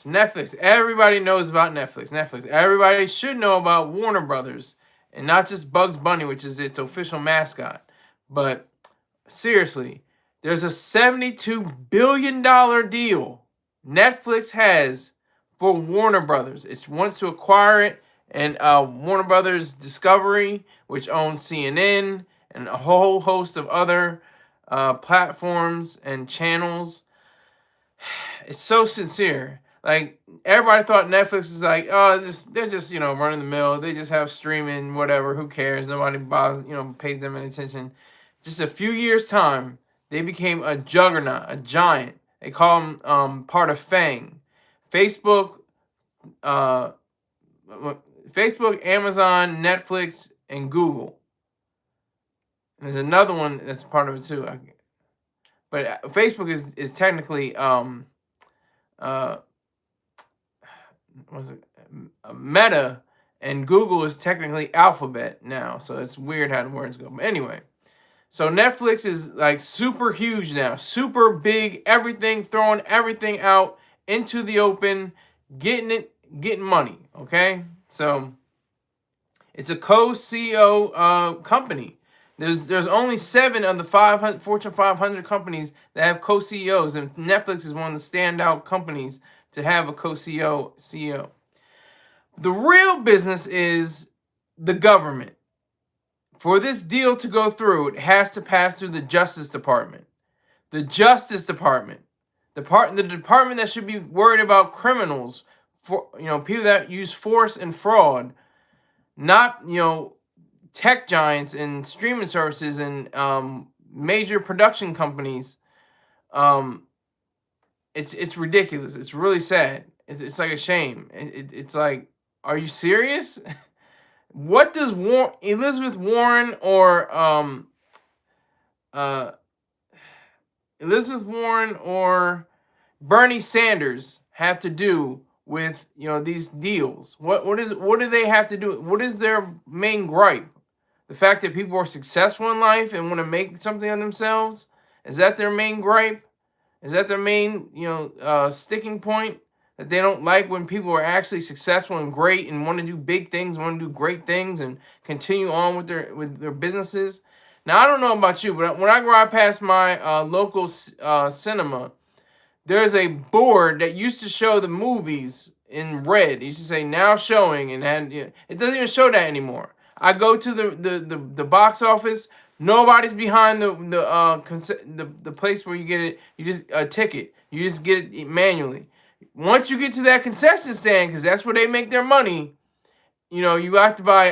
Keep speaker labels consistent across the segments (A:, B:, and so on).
A: Netflix. Everybody knows about Netflix. Netflix. Everybody should know about Warner Brothers, and not just Bugs Bunny, which is its official mascot. But seriously, there's a $72 billion deal Netflix has for Warner Brothers. It wants to acquire it, and Warner Brothers Discovery, which owns CNN and a whole host of other platforms and channels. It's so sincere. Like, everybody thought Netflix was like, oh, they're just running the mill. They just have streaming, whatever. Who cares? Nobody bothers, pays them any attention. Just a few years time, they became a juggernaut, a giant. They call them part of Fang, Facebook, uh, Facebook, Amazon, Netflix, and Google. And there's another one that's part of it too. But Facebook is technically was it Meta, and Google is technically Alphabet now. So it's weird how the words go. But anyway, so Netflix is like super huge now, super big, everything, throwing everything out into the open, getting money. Okay, so it's a co-CEO company. There's only 7 of the Fortune 500 companies that have co-CEOs, and Netflix is one of the standout companies to have a co-CEO. The real business is the government. For this deal to go through, it has to pass through the Justice Department. The Justice Department, the department that should be worried about criminals, for people that use force and fraud, not tech giants and streaming services and major production companies. It's ridiculous. It's really sad. It's like a shame. It's like, are you serious? What does Elizabeth Warren or Bernie Sanders have to do with these deals? What do they have to do? What is their main gripe? The fact that people are successful in life and want to make something of themselves? Is that their main gripe? Is that their main sticking point? That they don't like when people are actually successful and great and want to do big things, want to do great things, and continue on with their businesses? Now, I don't know about you, but when I drive past my local cinema, there's a board that used to show the movies in red. It used to say "now showing," and it doesn't even show that anymore. I go to the box office. Nobody's behind the place where you get it. You just a ticket. You just get it manually. Once you get to that concession stand, because that's where they make their money, you have to buy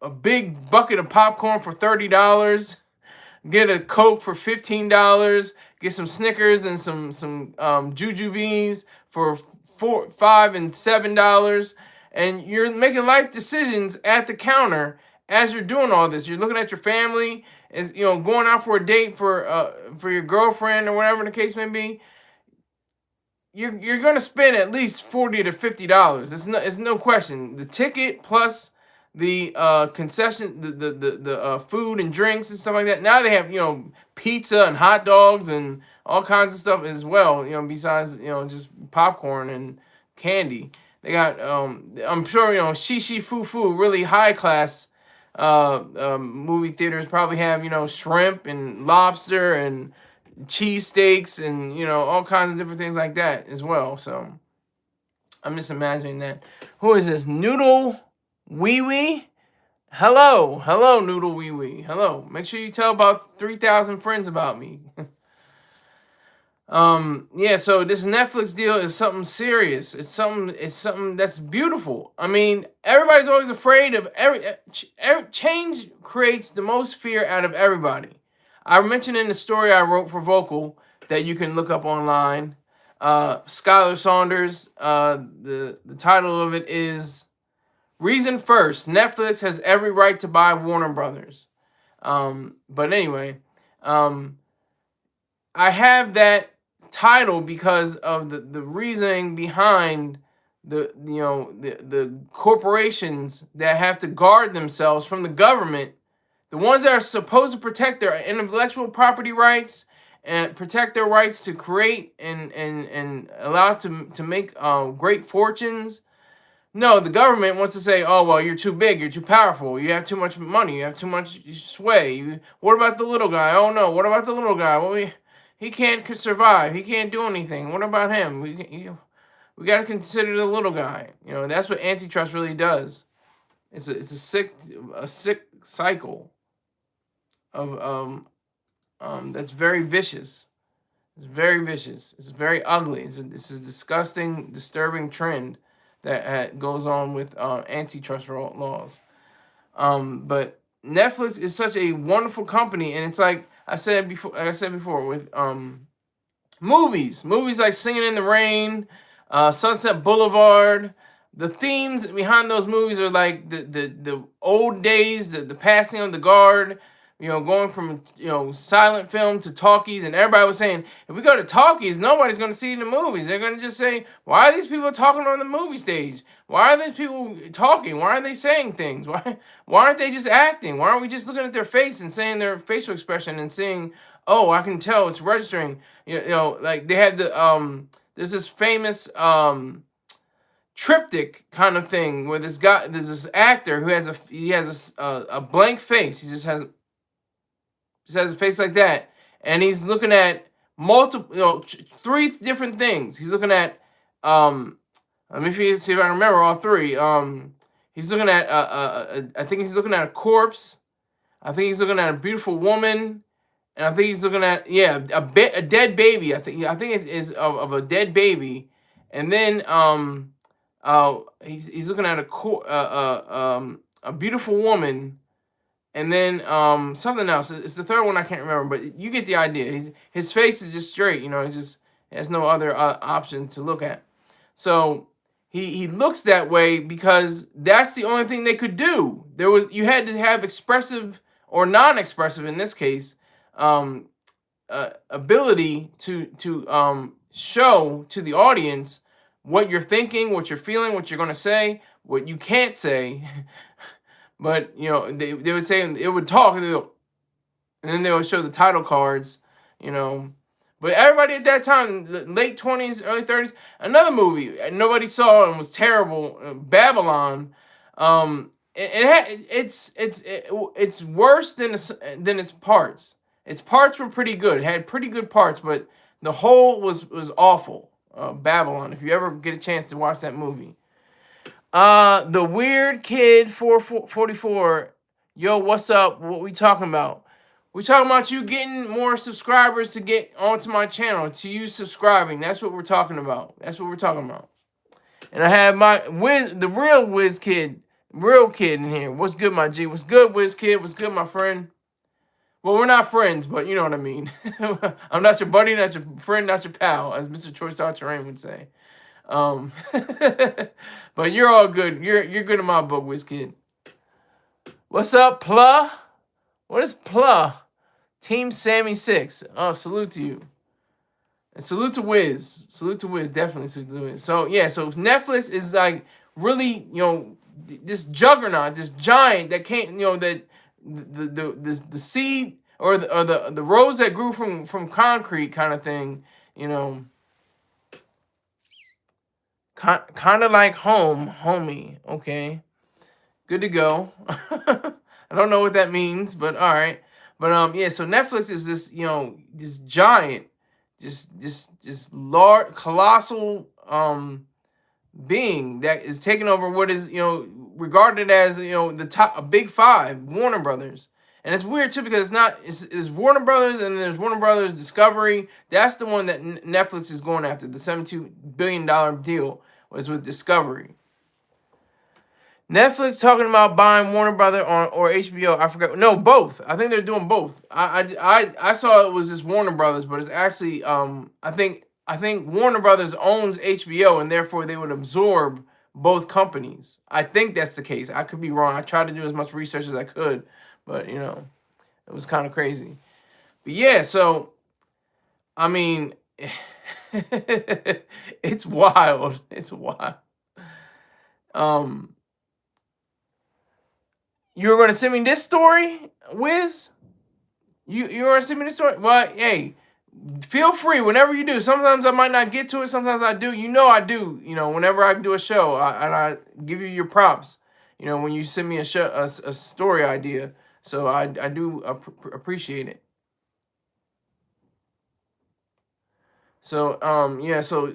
A: a big bucket of popcorn for $30. Get a Coke for $15. Get some Snickers and some Jujubes for $4, $5, and $7. And you're making life decisions at the counter as you're doing all this. You're looking at your family, as going out for a date for your girlfriend or whatever the case may be. You're gonna spend at least $40 to $50. It's no question. The ticket plus the concession, the food and drinks and stuff like that. Now they have pizza and hot dogs and all kinds of stuff as well. Besides just popcorn and candy. They got I'm sure Shishi Fufu, really high class movie theaters probably have shrimp and lobster and cheesesteaks and all kinds of different things like that as well. So I'm just imagining that. Who is this? Noodle Wee Wee? Hello, Noodle Wee Wee. Hello. Make sure you tell about 3,000 friends about me. Yeah, so this Netflix deal is something serious. It's something that's beautiful. I mean, everybody's always afraid of change creates the most fear out of everybody. I mentioned in the story I wrote for Vocal that you can look up online. Skylar Saunders, the title of it is Reason First, Netflix has every right to buy Warner Brothers. But anyway, I have that title because of the reasoning behind the corporations that have to guard themselves from the government, the ones that are supposed to protect their intellectual property rights and protect their rights to create and allow it to make great fortunes. No, the government wants to say, "Oh well, you're too big, you're too powerful, you have too much money, you have too much sway." What about the little guy? Oh no, what about the little guy? Well, he can't survive. He can't do anything. What about him? We got to consider the little guy. You know, that's what antitrust really does. It's a sick cycle of that's very vicious. It's very vicious. It's very ugly. It's a disgusting, disturbing trend that goes on with antitrust laws. But Netflix is such a wonderful company, and it's like I said before, with movies like Singing in the Rain, Sunset Boulevard. The themes behind those movies are like the old days, the passing of the guard, you know, going from, you know, silent film to talkies, and everybody was saying, if we go to talkies, nobody's going to see the movies. They're going to just say, why are these people talking on the movie stage? Why are these people talking? Why are they saying things? Why aren't they just acting? Why aren't we just looking at their face and saying their facial expression and seeing, oh, I can tell it's registering. You know, like they had the there's this famous triptych kind of thing where there's this actor who has a blank face. He just has a face like that, and he's looking at multiple, you know, three different things. He's looking at let me see if I can remember all three. He's looking at I think he's looking at a corpse. I think he's looking at a beautiful woman, and I think he's looking at a dead baby. I think it is of a dead baby, and then he's looking at a beautiful woman. And then something else. It's the third one I can't remember, but you get the idea. His face is just straight, you know. He just has no other option to look at. So he looks that way because that's the only thing they could do. You had to have expressive or non-expressive in this case ability to show to the audience what you're thinking, what you're feeling, what you're going to say, what you can't say. But, you know, they would say it would talk, and then they would show the title cards, you know. But everybody at that time, late 20s, early 30s, another movie nobody saw and was terrible, Babylon. It's worse than its parts. Its parts were pretty good. It had pretty good parts, but the whole was awful. Babylon. If you ever get a chance to watch that movie. The Weird Kid 444. Yo, what's up? What we talking about? We talking about you getting more subscribers to get onto my channel, to you subscribing. That's what we're talking about. And I have the real Wiz Kid, in here. What's good, my G? What's good, Wiz Kid? What's good, my friend? Well, we're not friends, but you know what I mean. I'm not your buddy, not your friend, not your pal, as Mr. Choice Star Terrain would say. But you're all good. You're good in my book, Wiz Kid. What's up, Pla? What is Pla? Team Sammy 6. Oh, salute to you. And salute to Wiz. Definitely salute to Wiz. So yeah, so Netflix is like really, you know, this juggernaut, this giant that came, you know, that the seed or the rose that grew from concrete kind of thing, you know. Kind of like homie. Okay, good to go. I don't know what that means, but all right. But yeah. So Netflix is this, you know, this giant, just large, colossal being that is taking over what is, you know, regarded as, you know, a big five, Warner Brothers. And it's weird too because it's Warner Brothers, and there's Warner Brothers Discovery. That's the one that Netflix is going after. The $72 billion deal was with Discovery. Netflix talking about buying Warner Brothers or HBO. I forgot. No, both. I think they're doing both. I saw it was just Warner Brothers, but it's actually I think Warner Brothers owns HBO, and therefore they would absorb both companies. I think that's the case. I could be wrong. I tried to do as much research as I could, but you know, it was kind of crazy. But yeah, so I mean, it's wild. It's wild. You were gonna send me this story, Wiz? You were gonna send me this story? Well, hey, feel free whenever you do. Sometimes I might not get to it. Sometimes I do. I do. Whenever I do a show, I give you your props. When you send me a show, a story idea. So I do appreciate it. So yeah, so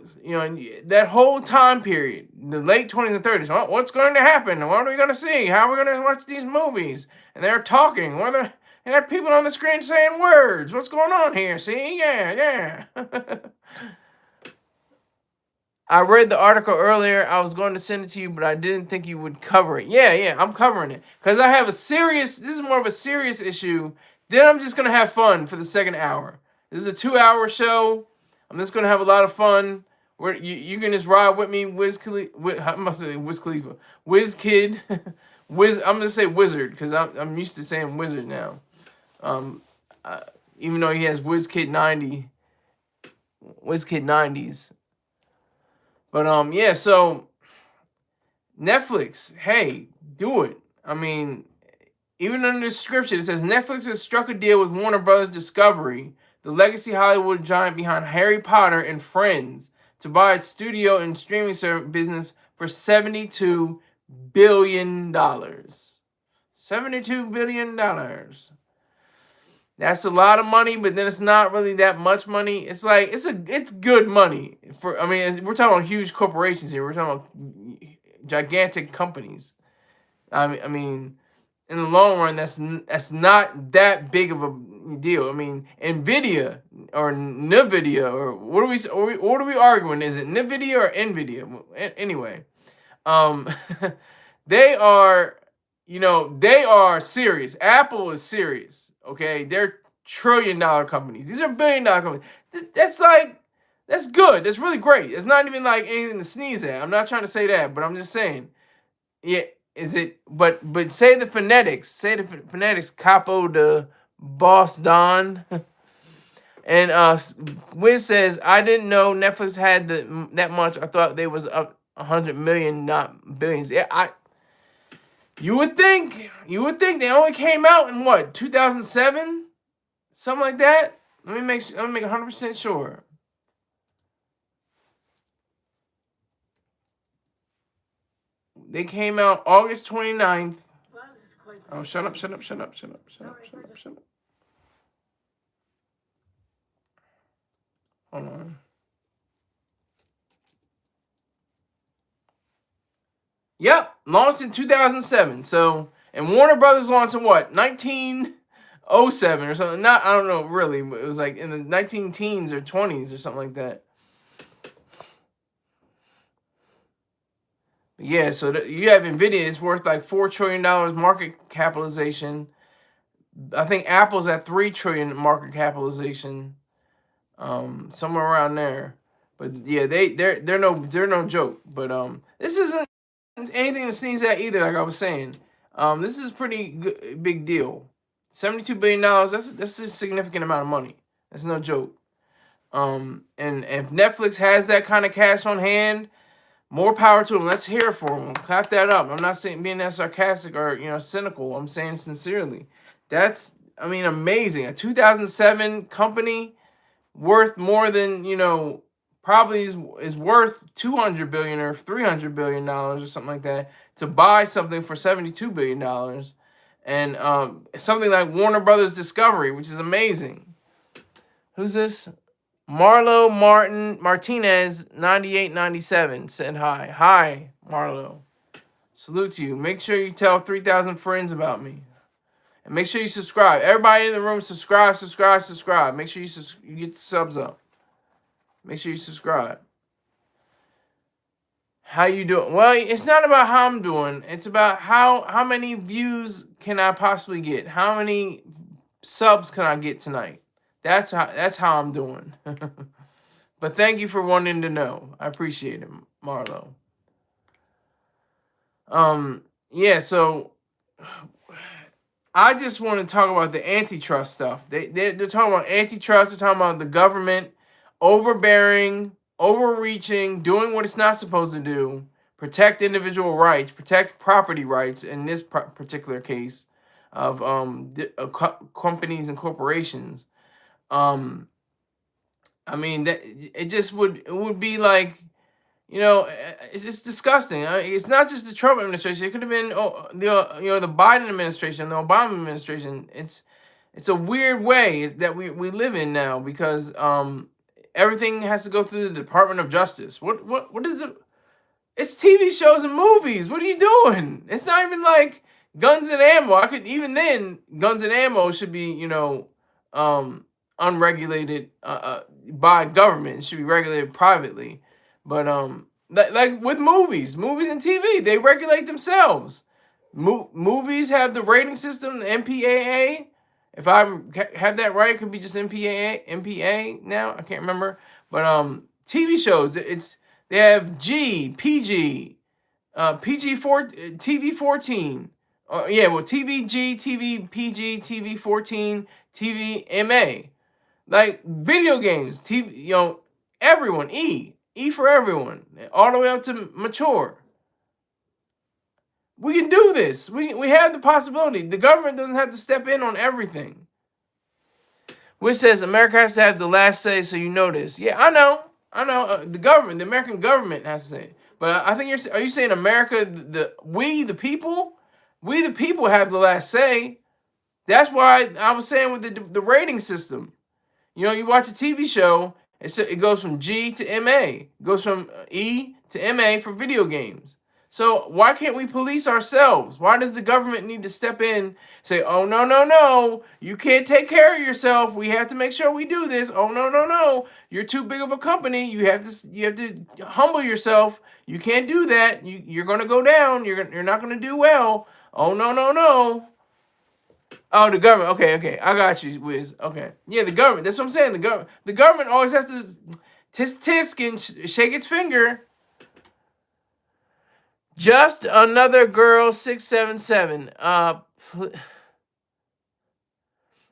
A: that whole time period, the late 20s and 30s, what's going to happen? What are we going to see? How are we going to watch these movies? And they're talking. They got people on the screen saying words. What's going on here? See? Yeah. I read the article earlier. I was going to send it to you, but I didn't think you would cover it. Yeah, I'm covering it. Because I have this is more of a serious issue. Then I'm just going to have fun for the second hour. This is a 2-hour show. I'm just going to have a lot of fun. You can just ride with me, Wiz Khalifa. I must say Wiz Khalifa. Wiz Kid. I'm going to say Wizard, because I'm used to saying Wizard now. Even though he has Wiz Kid 90. Wiz Kid 90s. But yeah, so Netflix, hey, do it. I mean, even under the description, it says Netflix has struck a deal with Warner Brothers Discovery, the legacy Hollywood giant behind Harry Potter and Friends, to buy its studio and streaming service business for $72 billion. $72 billion. That's a lot of money, but then it's not really that much money. It's like it's good money we're talking about huge corporations here. We're talking about gigantic companies. I mean, in the long run, that's not that big of a deal. I mean, Nvidia or Nvidia or what are we arguing? Is it Nvidia or Nvidia? Anyway, they are. They are serious. Apple is serious. Okay, they're $1 trillion companies. These are $1 billion companies. That's good. That's really great. It's not even like anything to sneeze at. I'm not trying to say that, but I'm just saying. Yeah, is it? But say the phonetics. Say the phonetics. Capo de Boss Don. And Wiz says, I didn't know Netflix had that much. I thought they was up 100 million, not billions. Yeah, You would think they only came out in what, 2007, something like that. Let me make 100% sure. They came out August 29th. Oh, shut up. Hold on. Yep, launched in 2007. So, and Warner Brothers launched in what, 1907 or something. I don't know really, but it was like in the 19 teens or 20s or something like that. But yeah, so you have Nvidia. It's worth like $4 trillion market capitalization. I think Apple's at $3 trillion market capitalization, somewhere around there. But yeah, they're no joke. But this isn't anything to sneeze at either. Like I was saying, this is a pretty big deal. $72 billion. That's a significant amount of money. That's no joke. And if Netflix has that kind of cash on hand, more power to them. Let's hear it for them. Clap that up. I'm not saying being that sarcastic or cynical. I'm saying sincerely. That's amazing. A 2007 company worth more than probably is worth $200 billion or $300 billion or something like that to buy something for $72 billion, and something like Warner Brothers Discovery, which is amazing. Who's this? Marlo Martinez 9897 said hi. Hi, Marlo. Salute to you. Make sure you tell 3,000 friends about me. And make sure you subscribe. Everybody in the room, subscribe. Make sure you get the subs up. Make sure you subscribe. How you doing? Well, it's not about how I'm doing. It's about how many views can I possibly get? How many subs can I get tonight? That's how I'm doing. But thank you for wanting to know. I appreciate it, Marlo. Yeah, so I just want to talk about the antitrust stuff. They're talking about antitrust. They're talking about the government overbearing, overreaching, doing what it's not supposed to do, protect individual rights, protect property rights in this particular case of companies and corporations. I mean, that it just would be like, it's disgusting. It's not just the Trump administration. It could have been the Biden administration, the Obama administration. It's a weird way that we live in now because everything has to go through the Department of Justice. What is it? It's TV shows and movies. What are you doing? It's not even like guns and ammo. I could even then guns and ammo should be unregulated by government. It should be regulated privately. But like with movies and TV, they regulate themselves. Movies have the rating system, the MPAA. If I have that right, it could be just MPA now. I can't remember. But TV shows, they have PG, PG-4, TV-14. TVG, TV PG, TV-14, TV MA. Like video games, TV, everyone, E for everyone, all the way up to mature. We can do this. We have the possibility. The government doesn't have to step in on everything. Which says America has to have the last say, so you know this. Yeah, I know. The American government has to say it. But I think are you saying America, we the people have the last say. That's why I was saying with the rating system. You watch a TV show, it goes from G to MA. It goes from E to MA for video games. So why can't we police ourselves? Why does the government need to step in, say, oh, no, you can't take care of yourself. We have to make sure we do this. Oh, no, you're too big of a company. You have to humble yourself. You can't do that. You're going to go down. You're not going to do well. Oh, no. Oh, the government. Okay. I got you, Wiz. Okay. Yeah, the government. That's what I'm saying. The government always has to tisk and shake its finger. Just another girl 677.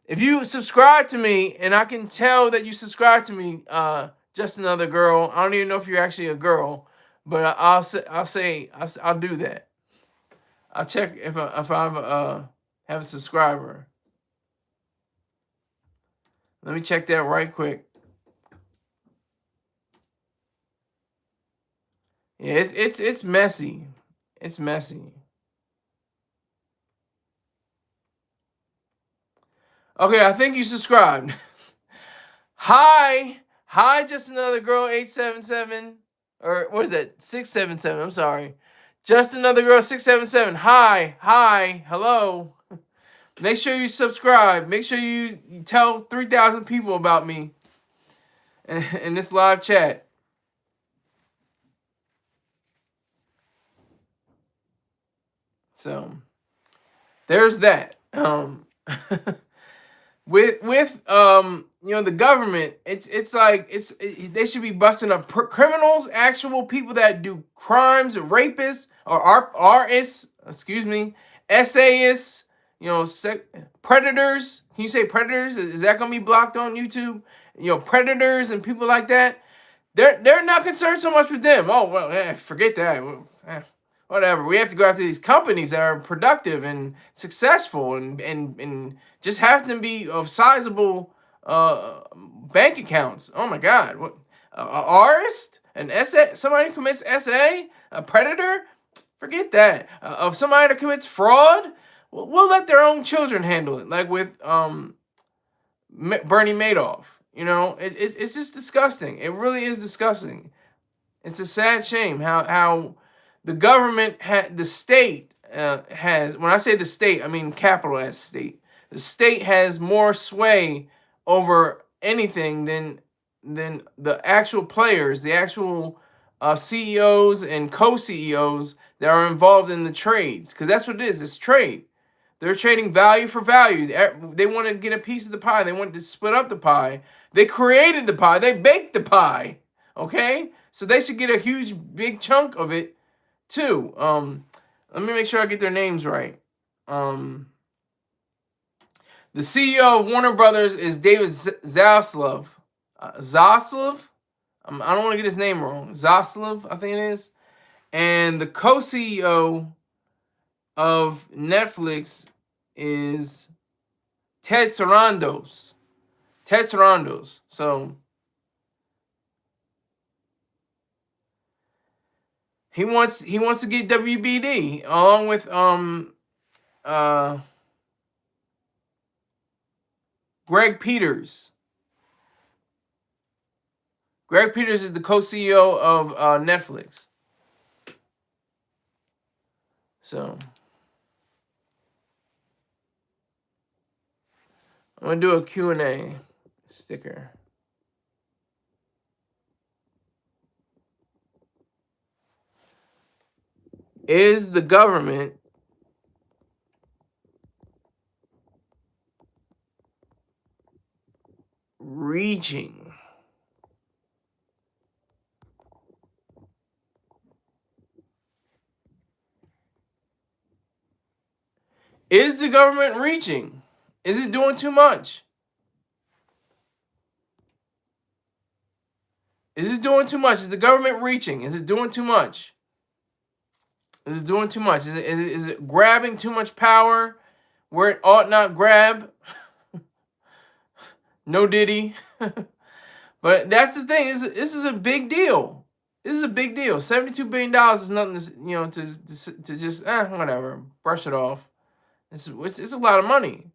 A: If you subscribe to me, and I can tell that you subscribe to me, just another girl. I don't even know if you're actually a girl, but I'll do that. I'll check if I have a subscriber. Let me check that right quick. Yeah, it's messy. It's messy. Okay, I think you subscribed. Hi, just another girl 877, or what is that? 677. I'm sorry. Just another girl 677. Hi, hello. Make sure you subscribe. Make sure you tell 3,000 people about me in this live chat. So there's that. With the government, it's like they should be busting up criminals, actual people that do crimes, rapists or artists, essayists, predators. Can you say predators? Is that gonna be blocked on YouTube? Predators and people like that. They're not concerned so much with them. Oh well, forget that. Whatever. We have to go after these companies that are productive and successful and just have to be of sizable bank accounts. Oh my God. What? An artist? An SA? Somebody who commits SA? A predator? Forget that. Of somebody that commits fraud? We'll let their own children handle it. Like with Bernie Madoff. It's just disgusting. It really is disgusting. It's a sad shame how the government the state has, when I say the state, I mean capital S state. The state has more sway over anything than the actual players, the actual CEOs and co-CEOs that are involved in the trades. Because that's what it is. It's trade. They're trading value for value. They want to get a piece of the pie. They want to split up the pie. They created the pie. They baked the pie. Okay? So they should get a huge, big chunk of it, too. Let me make sure I get their names right. The CEO of Warner Brothers is David Zaslav. Zaslav? I don't want to get his name wrong. Zaslav, I think it is. And the co-CEO of Netflix is Ted Sarandos. So He wants to get WBD along with Greg Peters. Greg Peters is the co-CEO of Netflix. So I'm gonna do a Q&A sticker. Is the government reaching? Is the government reaching? Is it doing too much? Is it doing too much? Is the government reaching? Is it doing too much? Is it doing too much? Is it grabbing too much power where it ought not grab? No Diddy. But that's the thing. This is a big deal. This is a big deal. $72 billion is nothing to just whatever, brush it off. It's a lot of money.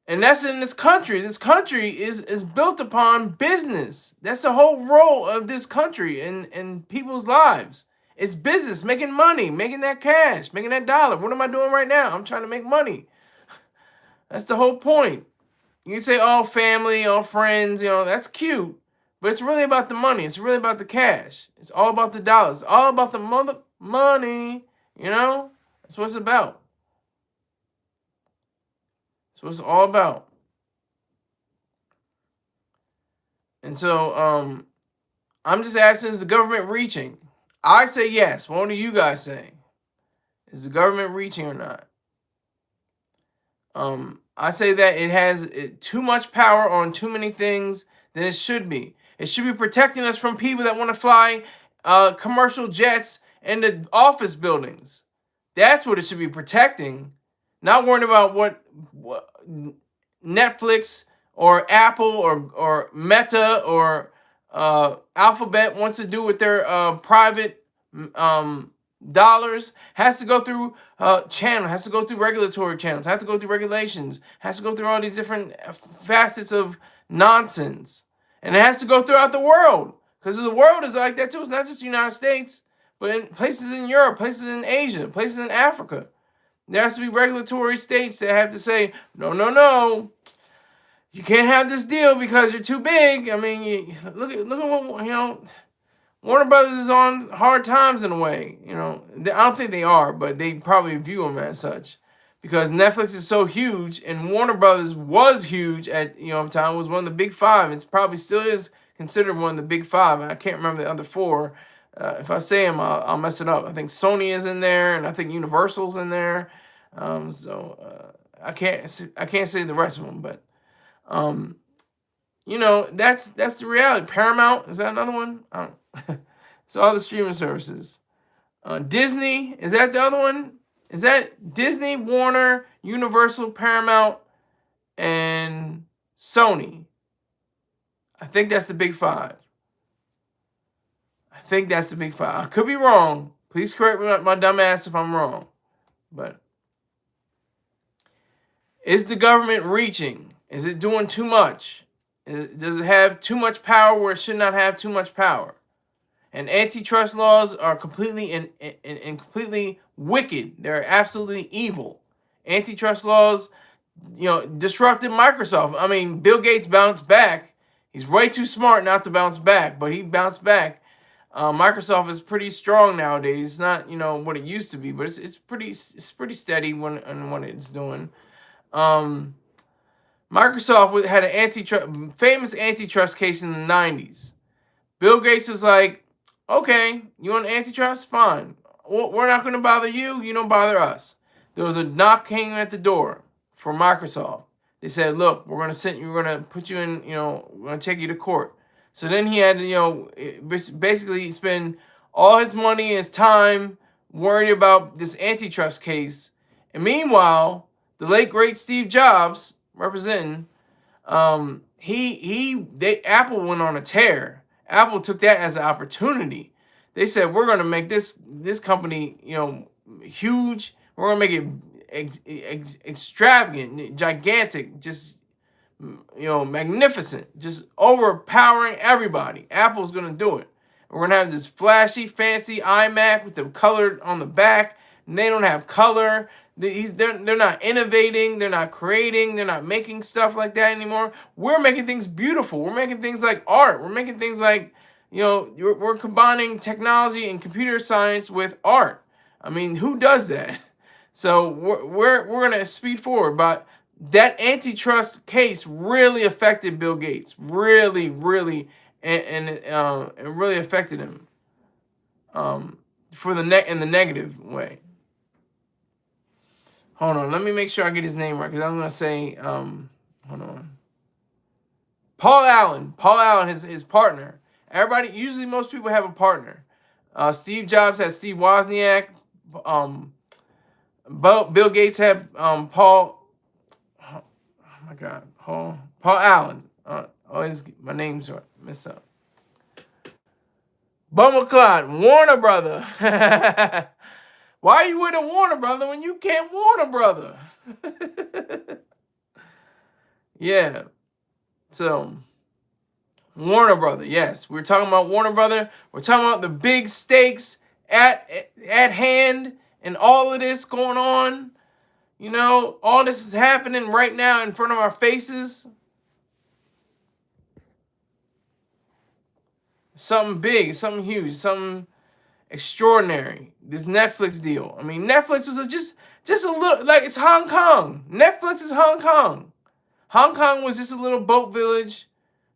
A: And that's in this country. This country is built upon business. That's the whole role of this country in people's lives. It's business, making money, making that cash, making that dollar. What am I doing right now? I'm trying to make money. That's the whole point. You can say, oh, family, oh, friends, that's cute. But it's really about the money. It's really about the cash. It's all about the dollars. It's all about the money, That's what it's about. That's what it's all about. And so I'm just asking, is the government reaching? I say yes. What do you guys say? Is the government reaching or not? I say that it has too much power on too many things than it should be. It should be protecting us from people that want to fly commercial jets into office buildings. That's what it should be protecting. Not worrying about what Netflix or Apple or Meta or Alphabet wants to do with their private dollars. Has to go through channel, has to go through regulatory channels, has to go through regulations, has to go through all these different facets of nonsense. And it has to go throughout the world. Because the world is like that too. It's not just the United States, but in places in Europe, places in Asia, places in Africa. There has to be regulatory states that have to say, no. You can't have this deal because you're too big. I mean, look at what, Warner Brothers is on hard times in a way. I don't think they are, but they probably view them as such. Because Netflix is so huge, and Warner Brothers was huge at time. It was one of the big five. It probably still is considered one of the big five. I can't remember the other four. If I say them, I'll mess it up. I think Sony is in there, and I think Universal's in there. I can't say the rest of them, but that's the reality. Paramount, is that another one? So all the streaming services. Disney, is that the other one? Is that Disney, Warner, Universal, Paramount, and Sony? I think that's the big five. I could be wrong. Please correct me, my dumb ass, if I'm wrong. But is the government reaching? Is it doing too much? Does it have too much power where it should not have too much power? And antitrust laws are completely and completely wicked. They're absolutely evil. Antitrust laws, disrupted Microsoft. I mean, Bill Gates bounced back. He's way too smart not to bounce back, but he bounced back. Microsoft is pretty strong nowadays. It's not, what it used to be, but it's pretty steady on what it's doing. Microsoft had an famous antitrust case in the 90s. Bill Gates was like, okay, you want antitrust? Fine. We're not going to bother you. You don't bother us. There was a knock hanging at the door for Microsoft. They said, look, we're going to put you in, we're going to take you to court. So then he had to, basically spend all his money, his time worried about this antitrust case. And meanwhile, the late great Steve Jobs, representing, Apple went on a tear. Apple took that as an opportunity. They said we're gonna make this company, huge. We're gonna make it extravagant, gigantic, just magnificent, just overpowering everybody. Apple's gonna do it. We're gonna have this flashy, fancy iMac with the color on the back, and they don't have color. They're not innovating. They're not creating. They're not making stuff like that anymore. We're making things beautiful. We're making things like art. We're making things like, we're combining technology and computer science with art. I mean, who does that? So we're gonna speed forward, but that antitrust case really affected Bill Gates. Really, really, and it really affected him. For in the negative way. Hold on, let me make sure I get his name right, because I'm gonna say, hold on. Paul Allen. Paul Allen, his partner. Everybody, usually most people have a partner. Steve Jobs had Steve Wozniak. Bill Gates had Paul. Oh my God, Paul Allen. Always my names are messed up. Bumaclot, Warner Brother. Why are you with a Warner Brother when you can't Warner Brother? Yeah. So, Warner Brother, yes. We're talking about Warner Brother. We're talking about the big stakes at hand and all of this going on. All this is happening right now in front of our faces. Something big, something huge, something extraordinary. This Netflix deal. I mean, Netflix was just a little, like, it's Hong Kong. Netflix is Hong Kong. Hong Kong was just a little boat village.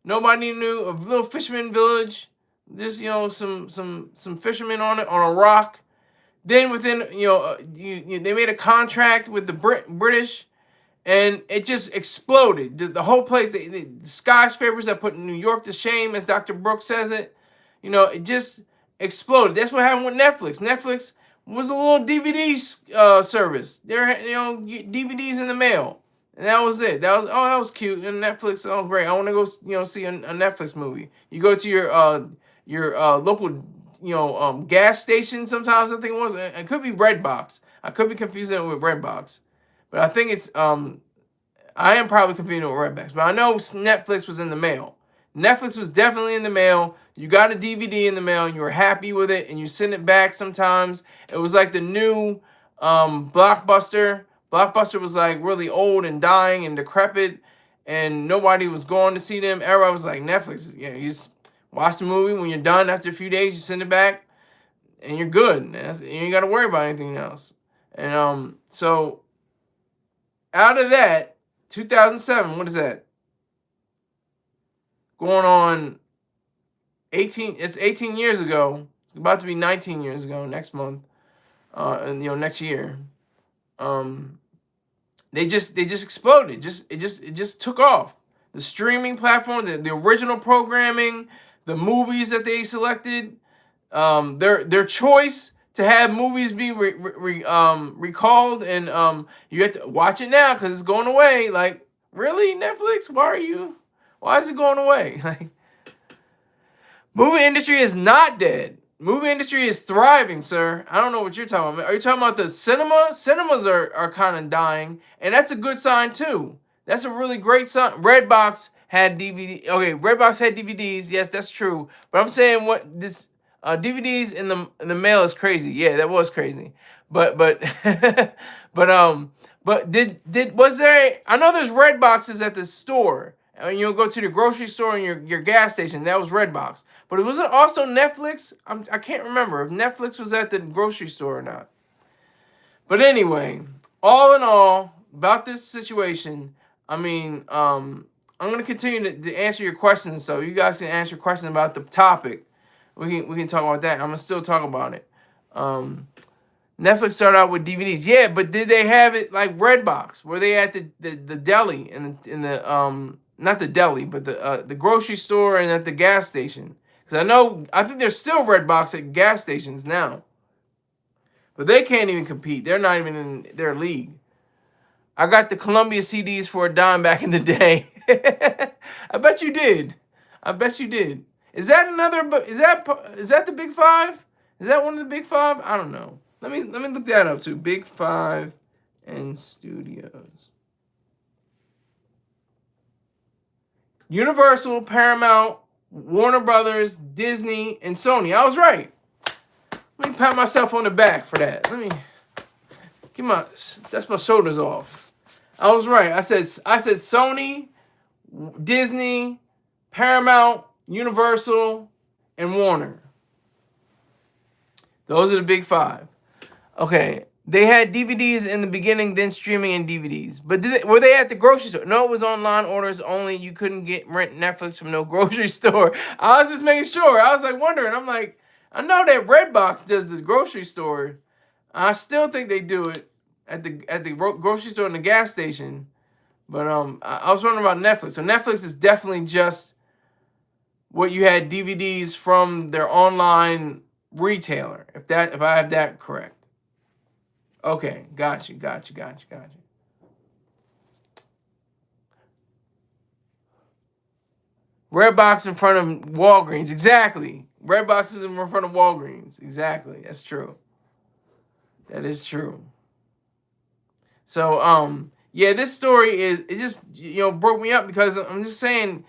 A: Nobody knew, a little fisherman village. Just, some fishermen on a rock. Then within, they made a contract with the British, and it just exploded. The whole place, the skyscrapers that put New York to shame, as Dr. Brooks says it, it just exploded. That's what happened with Netflix. Netflix was a little DVD service. There, DVDs in the mail, and that was it. That was cute. And Netflix, oh great, I want to go, see a Netflix movie. You go to your local, gas station. Sometimes I think it was. It could be Redbox. I could be confusing it with Redbox, but I think it's I am probably confusing it with Redbox. But I know Netflix was in the mail. Netflix was definitely in the mail. You got a DVD in the mail and you were happy with it and you send it back sometimes. It was like the new Blockbuster. Blockbuster was like really old and dying and decrepit and nobody was going to see them. Everybody was like, Netflix, you just watch the movie. When you're done after a few days, you send it back and you're good. You ain't got to worry about anything else. And so out of that, 2007, what is that? Going on 18 years ago. It's about to be 19 years ago next month. And next year. They just exploded. It just took off. The streaming platform, the original programming, the movies that they selected, their choice to have movies be recalled, and you have to watch it now because it's going away. Like, really, Netflix? Why is it going away? Like, movie industry is not dead. Movie industry is thriving, sir. I don't know what you're talking about. Are you talking about the cinema? Cinemas are kind of dying, and that's a good sign too. That's a really great sign. Redbox had DVD. Okay, Redbox had DVDs. Yes, that's true. But I'm saying what this DVDs in the mail is crazy. Yeah, that was crazy. But was there? I know there's Redboxes at the store. And you'll go to the grocery store and your gas station. That was Redbox. But was it also Netflix? I can't remember if Netflix was at the grocery store or not. But anyway, all in all, about this situation, I mean, I'm going to continue to answer your questions, so you guys can answer questions about the topic. We can talk about that. I'm going to still talk about it. Netflix started out with DVDs. Yeah, but did they have it like Redbox? Were they at the deli in the not the deli, but the grocery store and at the gas station? Because I think there's still Redbox at gas stations now. But they can't even compete. They're not even in their league. I got the Columbia CDs for a dime back in the day. I bet you did. Is that the Big Five? Is that one of the big five? I don't know. Let me look that up too. Big Five and studios. Universal, Paramount, Warner Brothers, Disney, and Sony. I was right. Let me pat myself on the back for that. Let me that's my shoulders off. I was right. I said Sony, Disney, Paramount, Universal, and Warner. Those are the big five. Okay. They had DVDs in the beginning, then streaming and DVDs. But were they at the grocery store? No, it was online orders only. You couldn't rent Netflix from no grocery store. I was just making sure. I was like wondering. I'm like, I know that Redbox does the grocery store. I still think they do it at the grocery store and the gas station. But I was wondering about Netflix. So Netflix is definitely just what you had DVDs from their online retailer. If I have that correct. Okay, got you. Redbox in front of Walgreens, exactly. Redbox is in front of Walgreens, exactly. That's true. That is true. So, yeah, this story it just broke me up because I'm just saying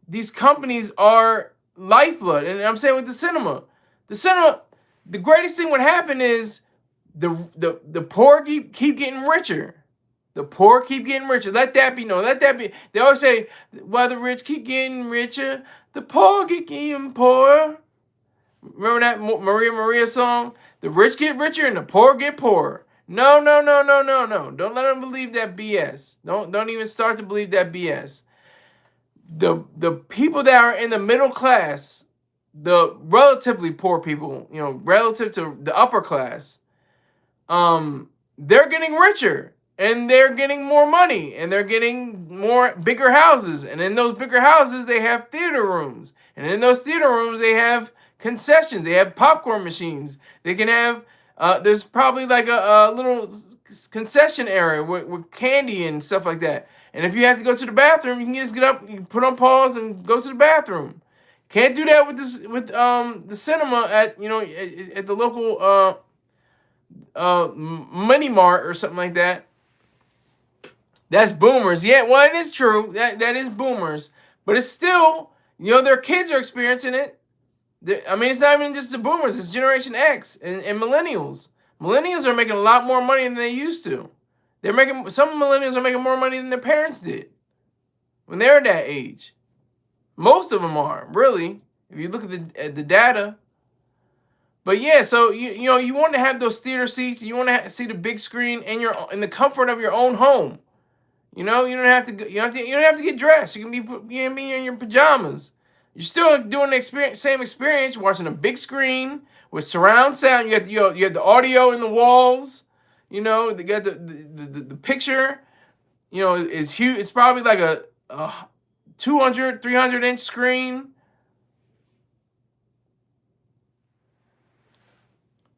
A: these companies are lifeblood, and I'm saying with the cinema, the greatest thing would happen is the poor keep getting richer. The poor keep getting richer. Let that be known. Let that be. They always say, while the rich keep getting richer, the poor keep getting poorer. Remember that Maria song? The rich get richer and the poor get poorer. No. Don't let them believe that BS. Don't even start to believe that BS. The people that are in the middle class, the relatively poor people, relative to the upper class, they're getting richer and they're getting more money and they're getting bigger houses. And in those bigger houses, they have theater rooms. And in those theater rooms, they have concessions. They have popcorn machines. They can have, there's probably like a little concession area with candy and stuff like that. And if you have to go to the bathroom, you can just get up, you put on pause and go to the bathroom. Can't do that with the cinema at the local Money Mart or something like that. That's boomers. Yeah, well, it is true. That is boomers. But it's still, their kids are experiencing it. It's not even just the boomers. It's Generation X and millennials. Millennials are making a lot more money than they used to. Some millennials are making more money than their parents did when they were that age. Most of them are, really, if you look at the data. But yeah, so you want to have those theater seats. You want to see the big screen in the comfort of your own home. You don't have to get dressed. You can be in your pajamas. You're still doing the same experience, watching a big screen with surround sound. You have the audio in the walls. They got the picture. Is huge. It's probably like a 200, 300-inch screen.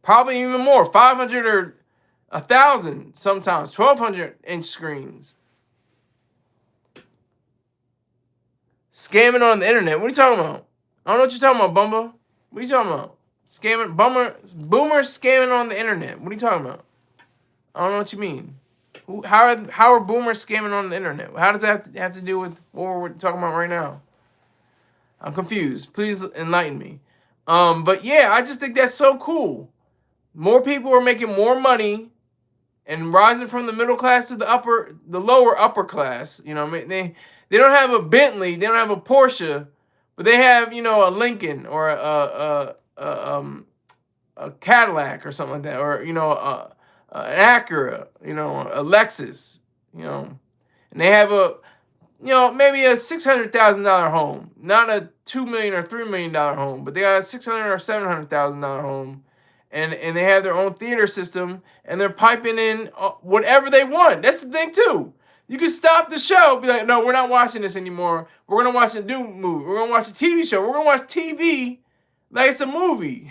A: Probably even more, 500 or 1,000 sometimes, 1,200-inch screens. Scamming on the internet. What are you talking about? I don't know what you're talking about, Bumba. What are you talking about? Boomers scamming on the internet. What are you talking about? I don't know what you mean. How are boomers scamming on the internet? How does that have to do with what we're talking about right now? I'm confused. Please enlighten me. But yeah, I just think that's so cool. More people are making more money and rising from the middle class to the lower upper class. They don't have a Bentley, they don't have a Porsche, but they have, a Lincoln or a Cadillac or something like that, or an Acura, a Lexus, and they have maybe a $600,000 home, not a $2 million or $3 million home, but they got a $600,000 or $700,000 home. And they have their own theater system, and they're piping in whatever they want. That's the thing, too. You can stop the show, be like, no, we're not watching this anymore. We're going to watch a new movie. We're going to watch a TV show. We're going to watch TV like it's a movie.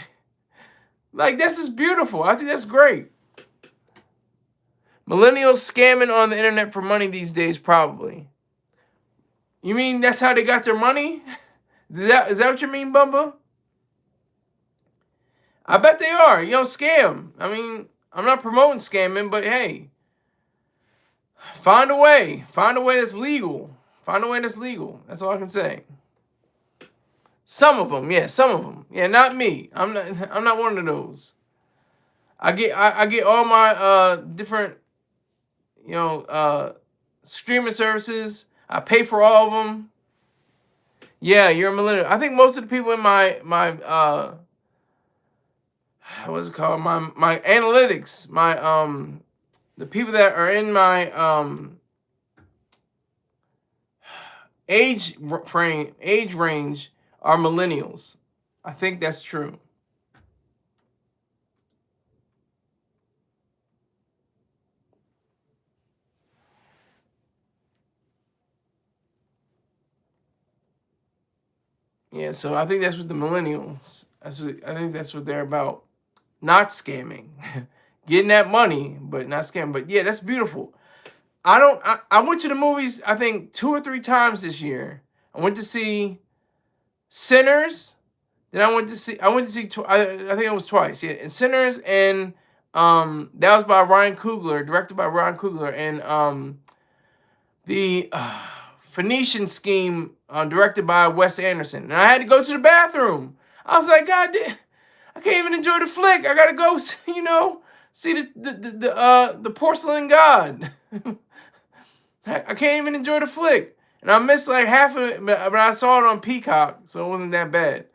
A: Like, this is beautiful. I think that's great. Millennials scamming on the internet for money these days, probably. You mean that's how they got their money? Is that what you mean, Bumba? I bet they are. You know, scam. I mean, I'm not promoting scamming, but hey, find a way. Find a way that's legal. Find a way that's legal. That's all I can say. Some of them, yeah, some of them, yeah. Not me. I'm not. I'm not one of those. I get all my different, you know, streaming services. I pay for all of them. Yeah, you're a millennial. I think most of the people in my what's it called? My analytics, my the people that are in my age range are millennials. I think that's true. Yeah, so I think that's what the millennials. I think that's what they're about. Not scamming, getting that money, but not scamming. But yeah, that's beautiful. I don't. I went to the movies. I think 2 or 3 times this year. I went to see Sinners. Then I went to see. I went to see. I think it was twice. Yeah, and Sinners and that was by Ryan Coogler, directed by Ryan Coogler, and the Phoenician Scheme, directed by Wes Anderson. And I had to go to the bathroom. I was like, God damn, I can't even enjoy the flick. I gotta go, you know, see the porcelain god. I can't even enjoy the flick, and I missed like half of it. But I saw it on Peacock, so it wasn't that bad.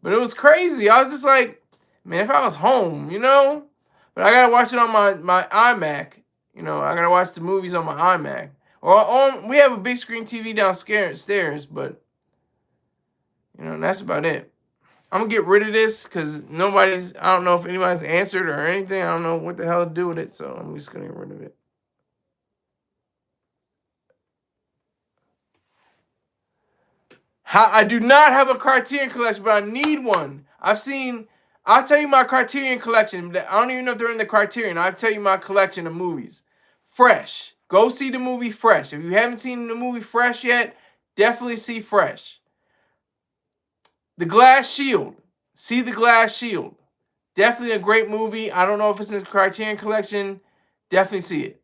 A: But it was crazy. I was just like, man, if I was home, you know. But I gotta watch it on my iMac. You know, I gotta watch the movies on my iMac. Or on, we have a big screen TV downstairs, but you know, that's about it. I'm gonna get rid of this because nobody's. I don't know if anybody's answered or anything. I don't know what the hell to do with it, so I'm just gonna get rid of it. I do not have a Criterion collection, but I need one. I've seen. I'll tell you my Criterion collection. I don't even know if they're in the Criterion. I'll tell you my collection of movies. Fresh. Go see the movie Fresh. If you haven't seen the movie Fresh yet, definitely see Fresh. The Glass Shield. See The Glass Shield. Definitely a great movie. I don't know if it's in the Criterion collection. Definitely see it.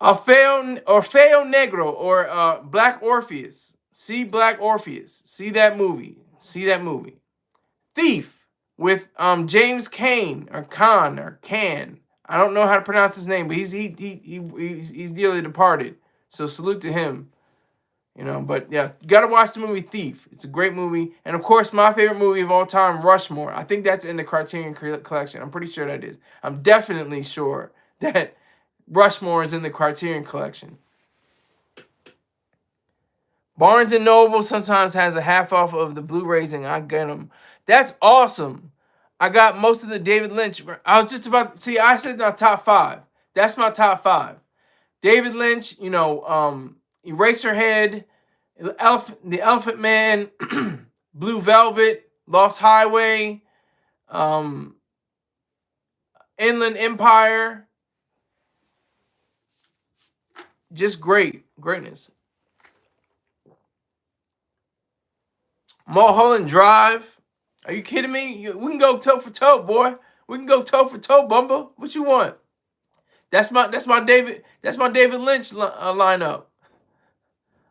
A: Orfeo Negro, or Black Orpheus. See Black Orpheus. See that movie. See that movie. Thief with James Cain or Khan or Can. I don't know how to pronounce his name, but he's dearly departed. So salute to him. You know, but yeah, you gotta watch the movie Thief. It's a great movie, and of course, my favorite movie of all time, Rushmore. I think that's in the Criterion collection. I'm pretty sure that is. I'm definitely sure that Rushmore is in the Criterion collection. Barnes and Noble sometimes has a half off of the Blu-rays, and I get them. That's awesome. I got most of the David Lynch. I was just about to see. I said my top 5. That's my top 5. David Lynch. You know, Eraserhead, The Elephant Man, Blue Velvet, Lost Highway, Inland Empire. Just greatness. Mulholland Drive. Are you kidding me? We can go toe for toe, boy. We can go toe for toe, Bumba. What you want? That's my David Lynch lineup.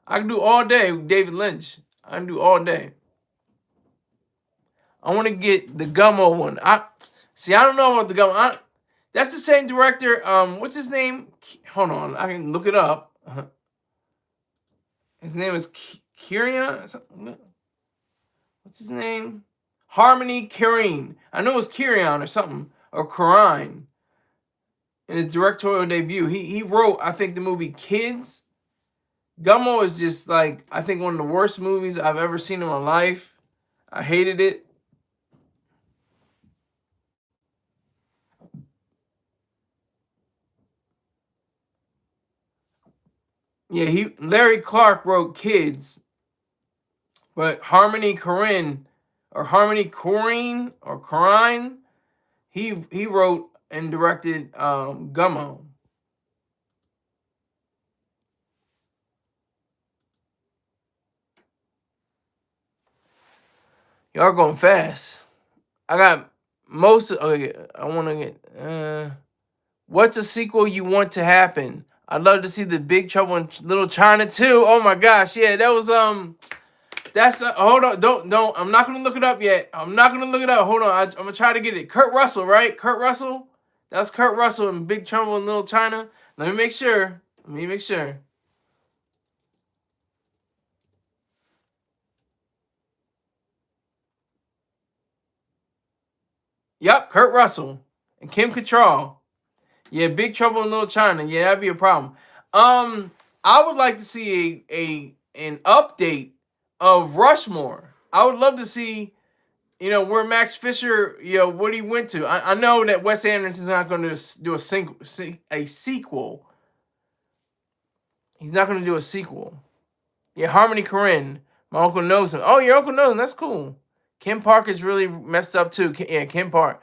A: I can do all day with David Lynch. I can do all day. I want to get the Gummo one. I don't know about the Gummo. That's the same director. What's his name? Hold on, I can look it up. His name is Kirian. What's his name? Harmony Korine. I know it was Kirian or something, or Korine. In his directorial debut, he wrote, I think, the movie Kids. Gummo is just like, I think, one of the worst movies I've ever seen in my life. I hated it. Yeah, Larry Clark wrote Kids, but Harmony Korine, he wrote and directed Gummo. Y'all going fast. I got most. Okay, I want to get. What's a sequel you want to happen? I'd love to see the Big Trouble in Little China too. Oh my gosh, yeah, that was That's hold on. Don't. I'm not gonna look it up yet. I'm not gonna look it up. Hold on. I'm gonna try to get it. Kurt Russell, right? Kurt Russell. That's Kurt Russell in Big Trouble in Little China. Let me make sure. Let me make sure. Yep, Kurt Russell and Kim Cattrall. Yeah, Big Trouble in Little China. Yeah, that'd be a problem. I would like to see a an update of Rushmore. I would love to see, where Max Fisher, what he went to. I know that Wes Anderson's not going to do a sequel. He's not going to do a sequel. Yeah, Harmony Korine. My uncle knows him. Oh, your uncle knows him. That's cool. Kim Park is really messed up too. Yeah, Kim Park.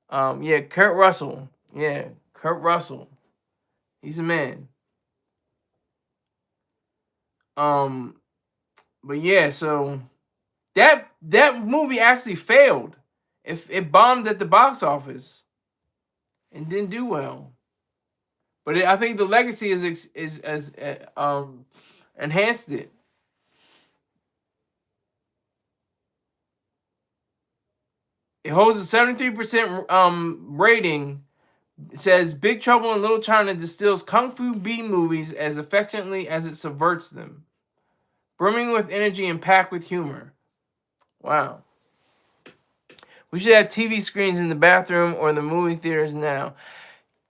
A: Yeah, Kurt Russell. Yeah, Kurt Russell. He's a man. But yeah, so that movie actually failed. It bombed at the box office and didn't do well. But I think the legacy is enhanced it. It holds a 73% rating. It says Big Trouble in Little China distills Kung Fu B movies as affectionately as it subverts them, brimming with energy and packed with humor. Wow. We should have TV screens in the bathroom or the movie theaters now.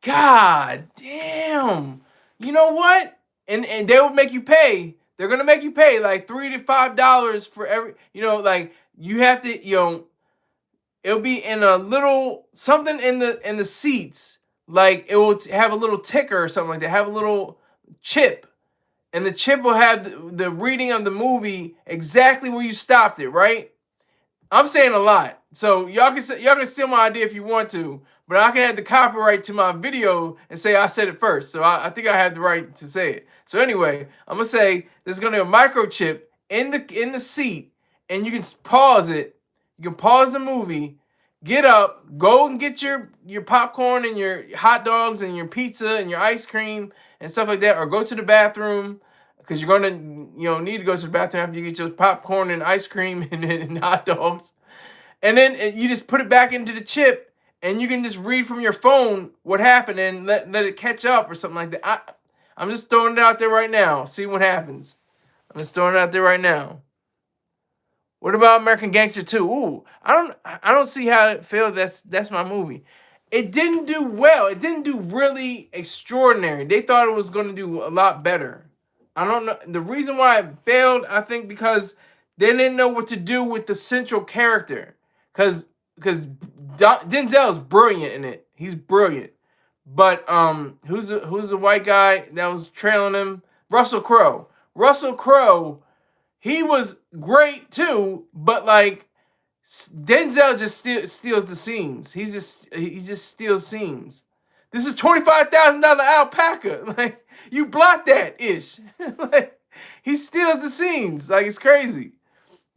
A: God damn. You know what? And they will make you pay. They're gonna make you pay like $3 to $5 for every. Like you have to. It'll be in a little something in the seats. Like it will have a little ticker or something like that. Have a little chip, and the chip will have the reading of the movie exactly where you stopped it. Right? I'm saying a lot, so y'all can steal my idea if you want to, but I can add the copyright to my video and say I said it first. So I think I have the right to say it. So anyway, I'm gonna say there's gonna be a microchip in the seat, and you can pause it. You can pause the movie, get up, go and get your popcorn and your hot dogs and your pizza and your ice cream and stuff like that, or go to the bathroom because you're gonna need to go to the bathroom after you get your popcorn and ice cream and hot dogs, and then you just put it back into the chip and you can just read from your phone what happened and let it catch up or something like that. I'm just throwing it out there right now. See what happens. I'm just throwing it out there right now. What about American Gangster 2? Ooh, I don't see how it failed. That's my movie. It didn't do well. It didn't do really extraordinary. They thought it was going to do a lot better. I don't know. The reason why it failed, I think, because they didn't know what to do with the central character. Because Denzel's brilliant in it. He's brilliant. But who's the white guy that was trailing him? Russell Crowe. Russell Crowe. He was great too, but like Denzel just steals the scenes. He just steals scenes. This is $25,000 alpaca. Like you block that ish. Like he steals the scenes. Like it's crazy.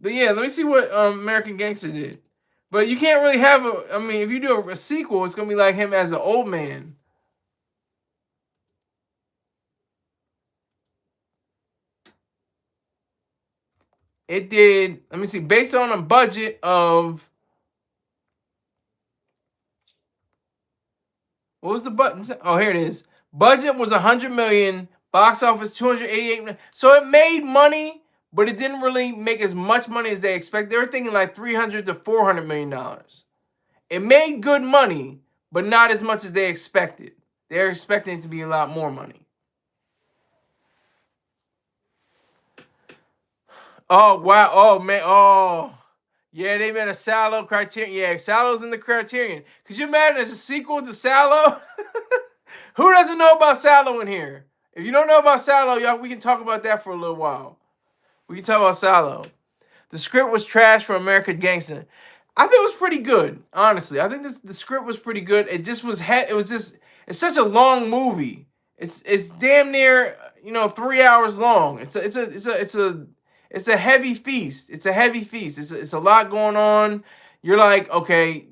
A: But yeah, let me see what American Gangster did. But you can't really have if you do a sequel, it's gonna be like him as an old man. It did, let me see, based on a budget of, what was the button? Oh, here it is. Budget was $100 million, box office $288 million. So it made money, but it didn't really make as much money as they expected. They were thinking like $300 to $400 million. It made good money, but not as much as they expected. They're expecting it to be a lot more money. Oh, wow. Oh, man. Oh, yeah, they made a Salo Criterion. Yeah, Salo's in the Criterion. Could you imagine there's a sequel to Salo? Who doesn't know about Salo in here? If you don't know about Salo, y'all, we can talk about that for a little while. We can talk about Salo. The script was trash for American Gangster. I think it was pretty good, honestly. I think the script was pretty good. It just was it's such a long movie. It's damn near 3 hours long. It's it's a heavy feast. It's a heavy feast. It's a lot going on. You're like, okay,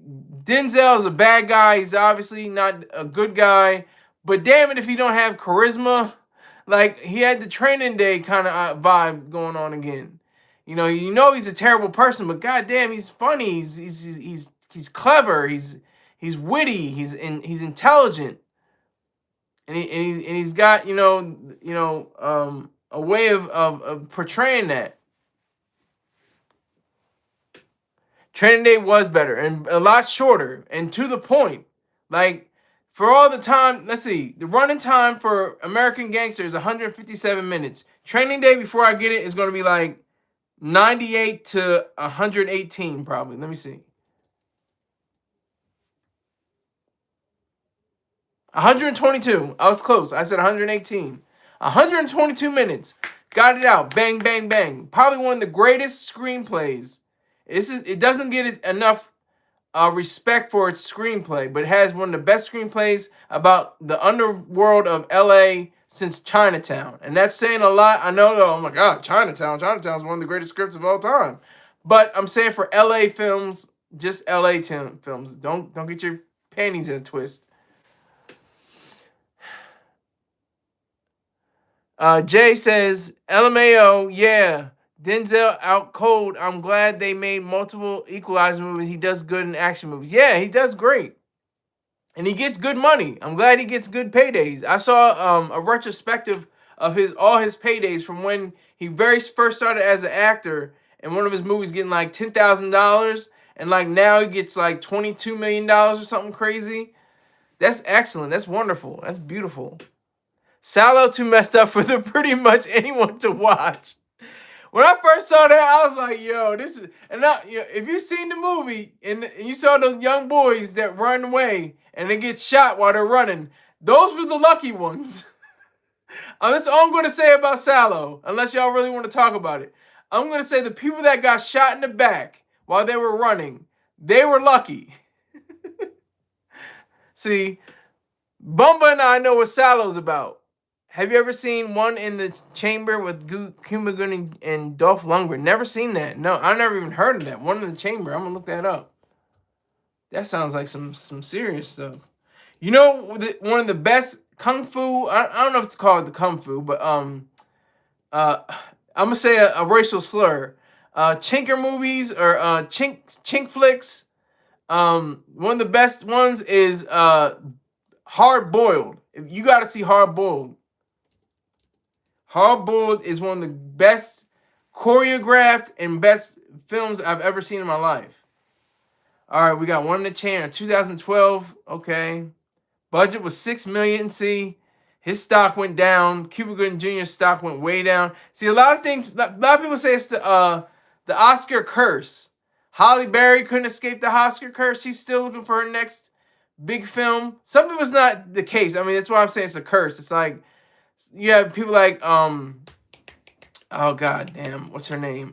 A: Denzel is a bad guy. He's obviously not a good guy. But damn it, if he don't have charisma, like he had the Training Day kind of vibe going on again. You know he's a terrible person, but goddamn, he's funny. He's clever. He's witty. He's intelligent, and he's got a way of portraying that. Training Day was better and a lot shorter and to the point. Like for all the time, let's see, the running time for American Gangster is 157 minutes. Training Day, before I get it, is going to be like 98 to 118 probably. Let me see. 122. I was close. I said 118. 122 minutes. Got it out. Bang, bang, bang. Probably one of the greatest screenplays. It doesn't get enough respect for its screenplay, but it has one of the best screenplays about the underworld of LA since Chinatown. And that's saying a lot. I know, though, oh my God, Chinatown is one of the greatest scripts of all time. But I'm saying for LA films, just LA films. Don't get your panties in a twist. Jay says, LMAO, yeah. Denzel out cold. I'm glad they made multiple Equalizer movies. He does good in action movies. Yeah, he does great. And he gets good money. I'm glad he gets good paydays. I saw a retrospective of all his paydays from when he very first started as an actor, and one of his movies getting like $10,000, and like now he gets like $22 million or something crazy. That's excellent. That's wonderful. That's beautiful. Salo too messed up for pretty much anyone to watch. When I first saw that, I was like, yo, this is... And now, if you've seen the movie and you saw those young boys that run away and they get shot while they're running, those were the lucky ones. That's all I'm going to say about Salo, unless y'all really want to talk about it. I'm going to say the people that got shot in the back while they were running, they were lucky. See, Bumba and I know what Salo's about. Have you ever seen One in the Chamber with Cuba Gooding and Dolph Lundgren? Never seen that. No, I never even heard of that. One in the Chamber. I'm gonna look that up. That sounds like some serious stuff. You know, one of the best kung fu. I don't know if it's called the kung fu, but I'm gonna say a racial slur. Chinker movies or chink flicks. One of the best ones is Hard Boiled. You got to see Hard Boiled. Hard Boiled is one of the best choreographed and best films I've ever seen in my life. All right, we got One in the Chamber, 2012. Okay, budget was $6 million. See, his stock went down. Cuba Gooding Jr.'s stock went way down. See, a lot of people say it's the Oscar curse. Halle Berry couldn't escape the Oscar curse. She's still looking for her next big film. Some of it's not the case. I mean, that's why I'm saying it's a curse. It's like you have people like oh god damn, what's her name?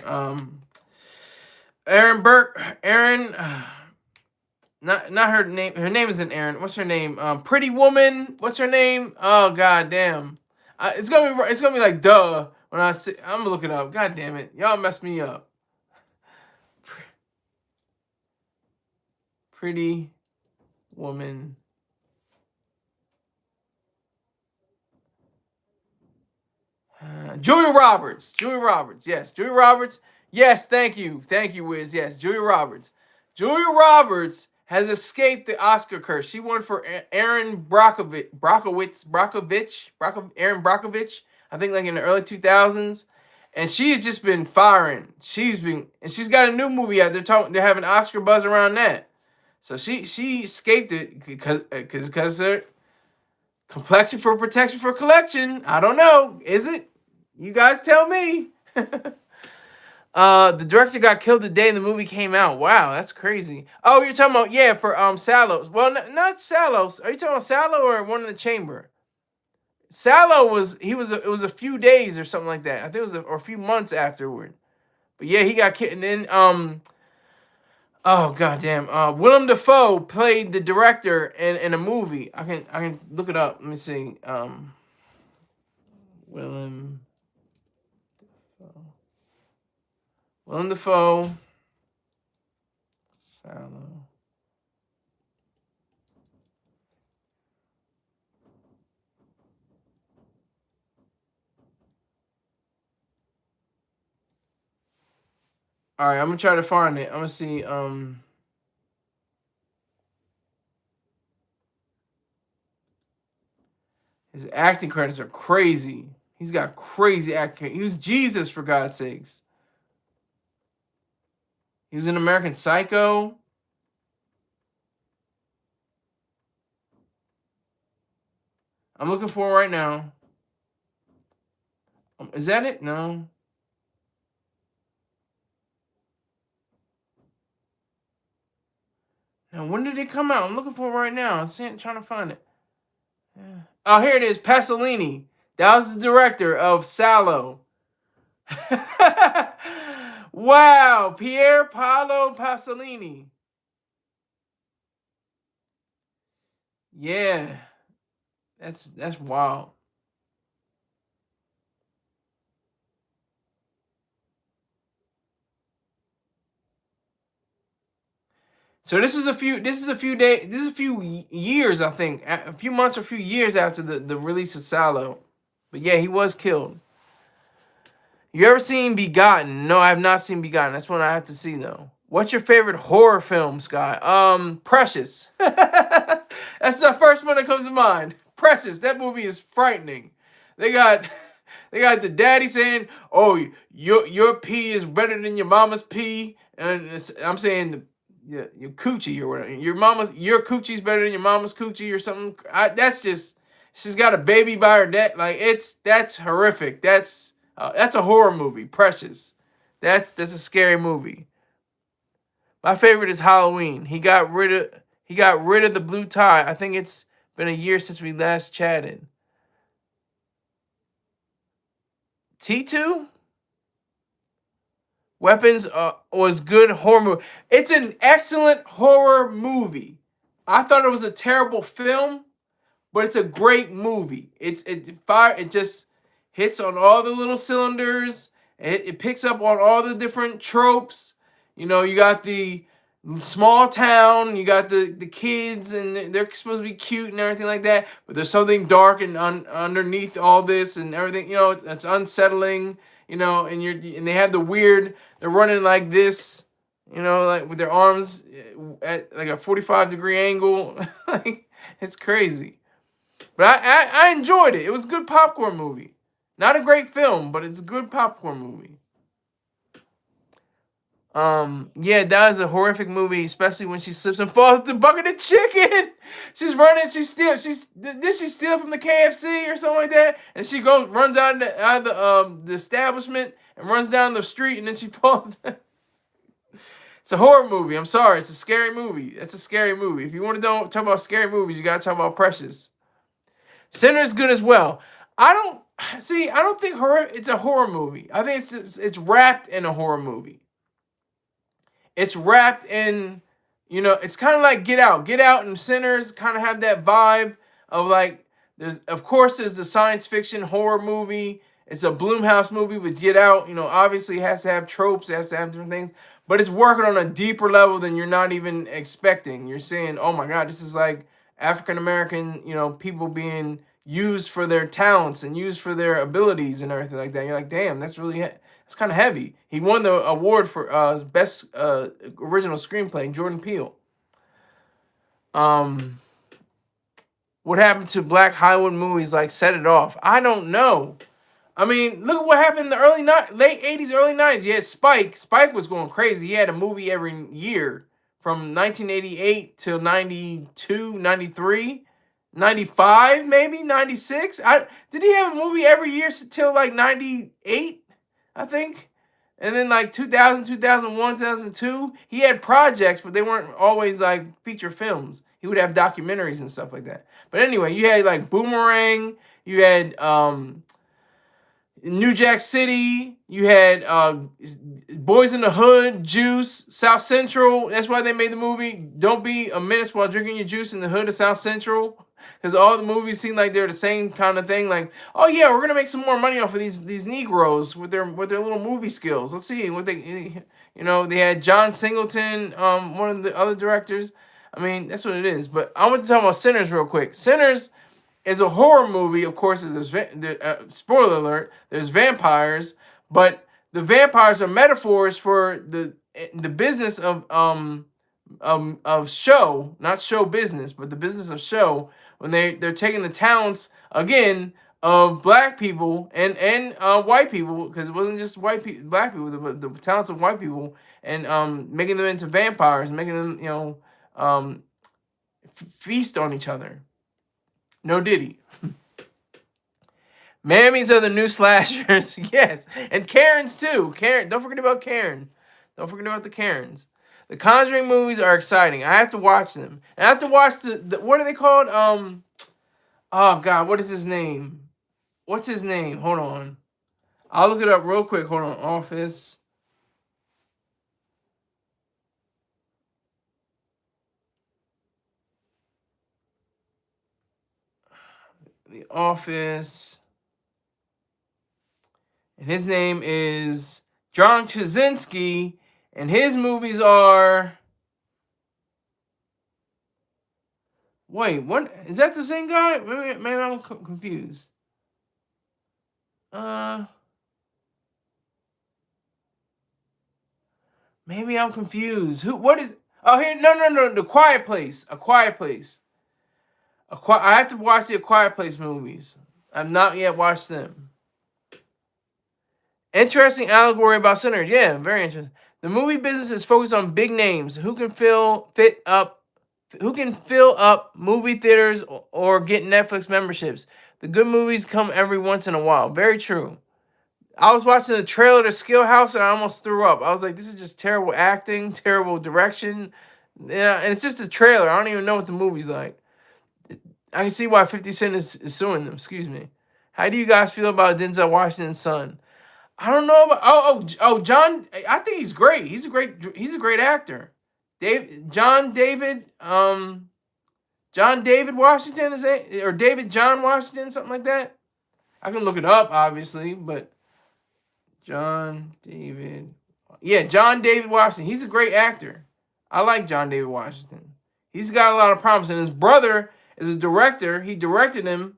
A: Aaron Burke. Not her name. Her name isn't Aaron. What's her name? Pretty Woman. What's her name? Oh god damn. It's gonna be like duh when I'm gonna look it up. God damn it, y'all messed me up. Pretty Woman. Julia Roberts. Yes, Julia Roberts. Yes, thank you, Wiz. Yes, Julia Roberts. Julia Roberts has escaped the Oscar curse. She won for Aaron Brockovich. I think like in the early 2000s, and she's just been firing. She's got a new movie out. They're having Oscar buzz around that. So she escaped it because her complexion for protection for collection. I don't know. Is it? You guys tell me. The director got killed the day the movie came out. Wow, that's crazy. Oh, you're talking about for Salo. Well, not Salo. Are you talking about Salo or One in the Chamber? Salo it was a few days or something like that. I think it was a few months afterward. But yeah, he got killed. And then oh goddamn! Willem Dafoe played the director in a movie. I can look it up. Let me see. Willem Dafoe. Willem Dafoe. Salo. All right, I'm gonna try to find it. I'm gonna see. His acting credits are crazy. He's got crazy acting. He was Jesus, for God's sakes. He was in American Psycho. I'm looking for it right now. Is that it? No. Now, when did it come out? I'm looking for it right now. I'm trying to find it. Yeah. Oh, here it is. Pasolini. That was the director of Salo. Wow, Pier Paolo Pasolini. Yeah, that's wild. So this is a few. This is a few days. This is a few years, I think. A few months or a few years after the release of Salo. But yeah, he was killed. You ever seen Begotten? No, I have not seen Begotten. That's one I have to see though. What's your favorite horror film, Sky? Precious. That's the first one that comes to mind. Precious. That movie is frightening. They got they got the daddy saying, "Oh, your pee is better than your mama's pee," and I'm saying your coochie or whatever. Your coochie's better than your mama's coochie or something. That's just she's got a baby by her dad. Like that's horrific. That's a horror movie. Precious. That's a scary movie. My favorite is Halloween. He got rid of the blue tie. I think it's been a year since we last chatted. T2 Weapons was good horror movie. It's an excellent horror movie. I thought it was a terrible film, but it's a great movie. It just hits on all the little cylinders. It picks up on all the different tropes. You got the small town, you got the kids, and they're supposed to be cute and everything like that. But there's something dark and underneath all this and everything. That's unsettling. And they have the weird. They're running like this. Like with their arms at like a 45-degree angle. Like it's crazy. But I enjoyed it. It was a good popcorn movie. Not a great film, but it's a good popcorn movie. Yeah, that is a horrific movie, especially when she slips and falls the bucket of chicken. She's running, did she steal from the KFC or something like that? And she runs out of the establishment and runs down the street, and then she falls down. It's a horror movie. I'm sorry, it's a scary movie. It's a scary movie. If you want to talk about scary movies, you gotta talk about Precious. Sinner is good as well. I don't think it's a horror movie. I think it's wrapped in a horror movie. It's wrapped in, it's kind of like Get Out. Get Out and Sinners kind of have that vibe of like, there's the science fiction horror movie. It's a Blumhouse movie with Get Out. Obviously it has to have tropes, it has to have different things, but it's working on a deeper level than you're not even expecting. You're saying, oh my God, this is like African American, people being used for their talents and used for their abilities and everything like that. You're like, damn, that's really it's kind of heavy. He won the award for best original screenplay. Jordan Peele. What happened to Black Hollywood movies like Set It Off? I don't know. I mean, look at what happened in the late 80s, early 90s. You had Spike. Spike was going crazy. He had a movie every year from 1988 till 92, 93, 95, maybe 96. Did he have a movie every year till like 98? I think. And then like 2000, 2001, 2002, he had projects, but they weren't always like feature films. He would have documentaries and stuff like that. But anyway, you had like Boomerang, you had New Jack City, you had Boys in the Hood, Juice, South Central. That's why they made the movie. Don't be a menace while drinking your juice in the hood of South Central. because all the movies seem like they're the same kind of thing. Like, oh yeah, we're gonna make some more money off of these Negroes with their little movie skills. Let's see what they, they had John Singleton, one of the other directors. I mean, that's what it is. But I want to talk about Sinners real quick. Sinners is a horror movie. Of course, there's spoiler alert. There's vampires, but the vampires are metaphors for the business of show, not show business, but the business of show, when they're taking the talents again of black people and white people, because it wasn't just black people, the talents of white people, and making them into vampires, making them feast on each other. No Diddy. Mammies are the new slashers. Yes, and Karens too. Karen, don't forget about Karen. Don't forget about the Karens. The Conjuring movies are exciting. I have to watch them. And I have to watch the what are they called? Oh God, what is his name? What's his name? Hold on. I'll look it up real quick. Hold on. Office. The Office. And his name is John Krasinski. And his movies are... Wait, what? Is that the same guy? Maybe I'm confused. Maybe I'm confused. What is... Oh, here, no. The Quiet Place. A Quiet Place. I have to watch the A Quiet Place movies. I've not yet watched them. Interesting allegory about Sinners. Yeah, very interesting. The movie business is focused on big names who can fill up movie theaters or get Netflix memberships. The good movies come every once in a while. Very true. I was watching the trailer to Skill House and I almost threw up. I was like, this is just terrible acting, terrible direction. Yeah, and it's just a trailer. I don't even know what the movie's like. I can see why 50 Cent is suing them. Excuse me. How do you guys feel about Denzel Washington's son? I don't know about John. I think he's great. He's a great actor. John David Washington or David John Washington, something like that. I can look it up, obviously, but John David Washington. He's a great actor. I like John David Washington. He's got a lot of promise, and his brother is a director. He directed him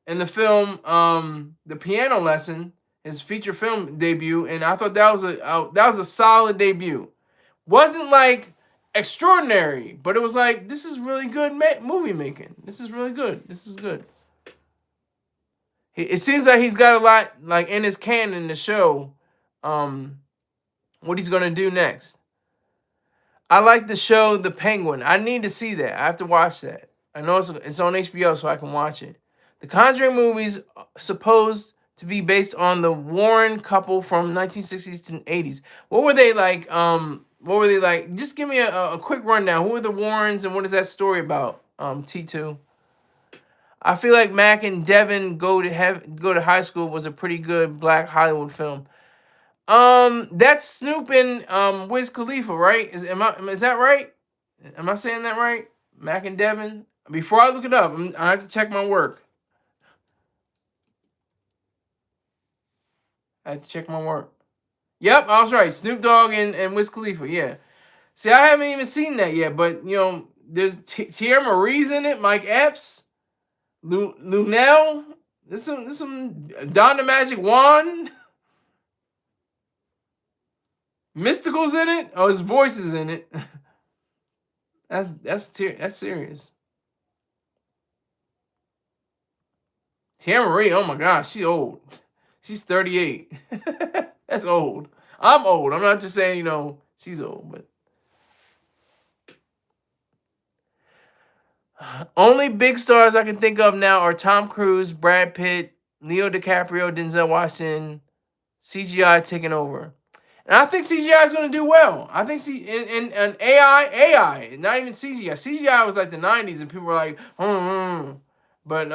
A: in the film The Piano Lesson, his feature film debut, and I thought that was a solid debut. Wasn't like extraordinary, but it was like, this is really good movie making. This is really good. This is good. It seems like he's got a lot like in his canon to show what he's gonna do next. I like the show The Penguin. I need to see that. I have to watch that. I know it's on HBO, so I can watch it. The Conjuring movies are supposed to be based on the Warren couple from 1960s to 80s. What were they like? What were they like? Just give me a quick rundown. Who are the Warrens and what is that story about? T2. I feel like Mac and Devin Go to High School was a pretty good Black Hollywood film. That's Snoop and Wiz Khalifa, right? Is that right? Am I saying that right? Mac and Devin. Before I look it up, I have to check my work. Yep, I was right. Snoop Dogg and Wiz Khalifa. Yeah. See, I haven't even seen that yet, but there's Tierra Marie's in it. Mike Epps, Lunel. There's some Don the Magic Wand. Mystical's in it. Oh, his voice is in it. That's serious. Tierra Marie, oh my gosh, she's old. She's 38. That's old. I'm old. I'm not just saying, she's old, but only big stars I can think of now are Tom Cruise, Brad Pitt, Leo DiCaprio, Denzel Washington. CGI taking over. And I think CGI is going to do well. I think in AI, not even CGI. CGI was like the 90s and people were like, but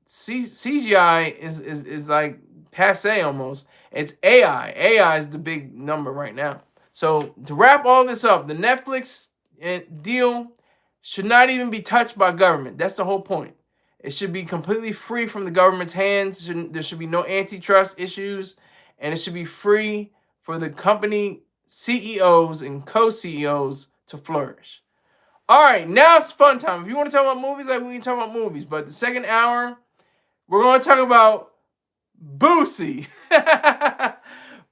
A: CGI is like passe almost. It's AI. AI is the big number right now. So to wrap all this up, the Netflix deal should not even be touched by government. That's the whole point. It should be completely free from the government's hands. There should be no antitrust issues, and it should be free for the company CEOs and co-CEOs to flourish. All right, now it's fun time. If you want to talk about movies, like we can talk about movies. But the second hour, we're going to talk about Boosie.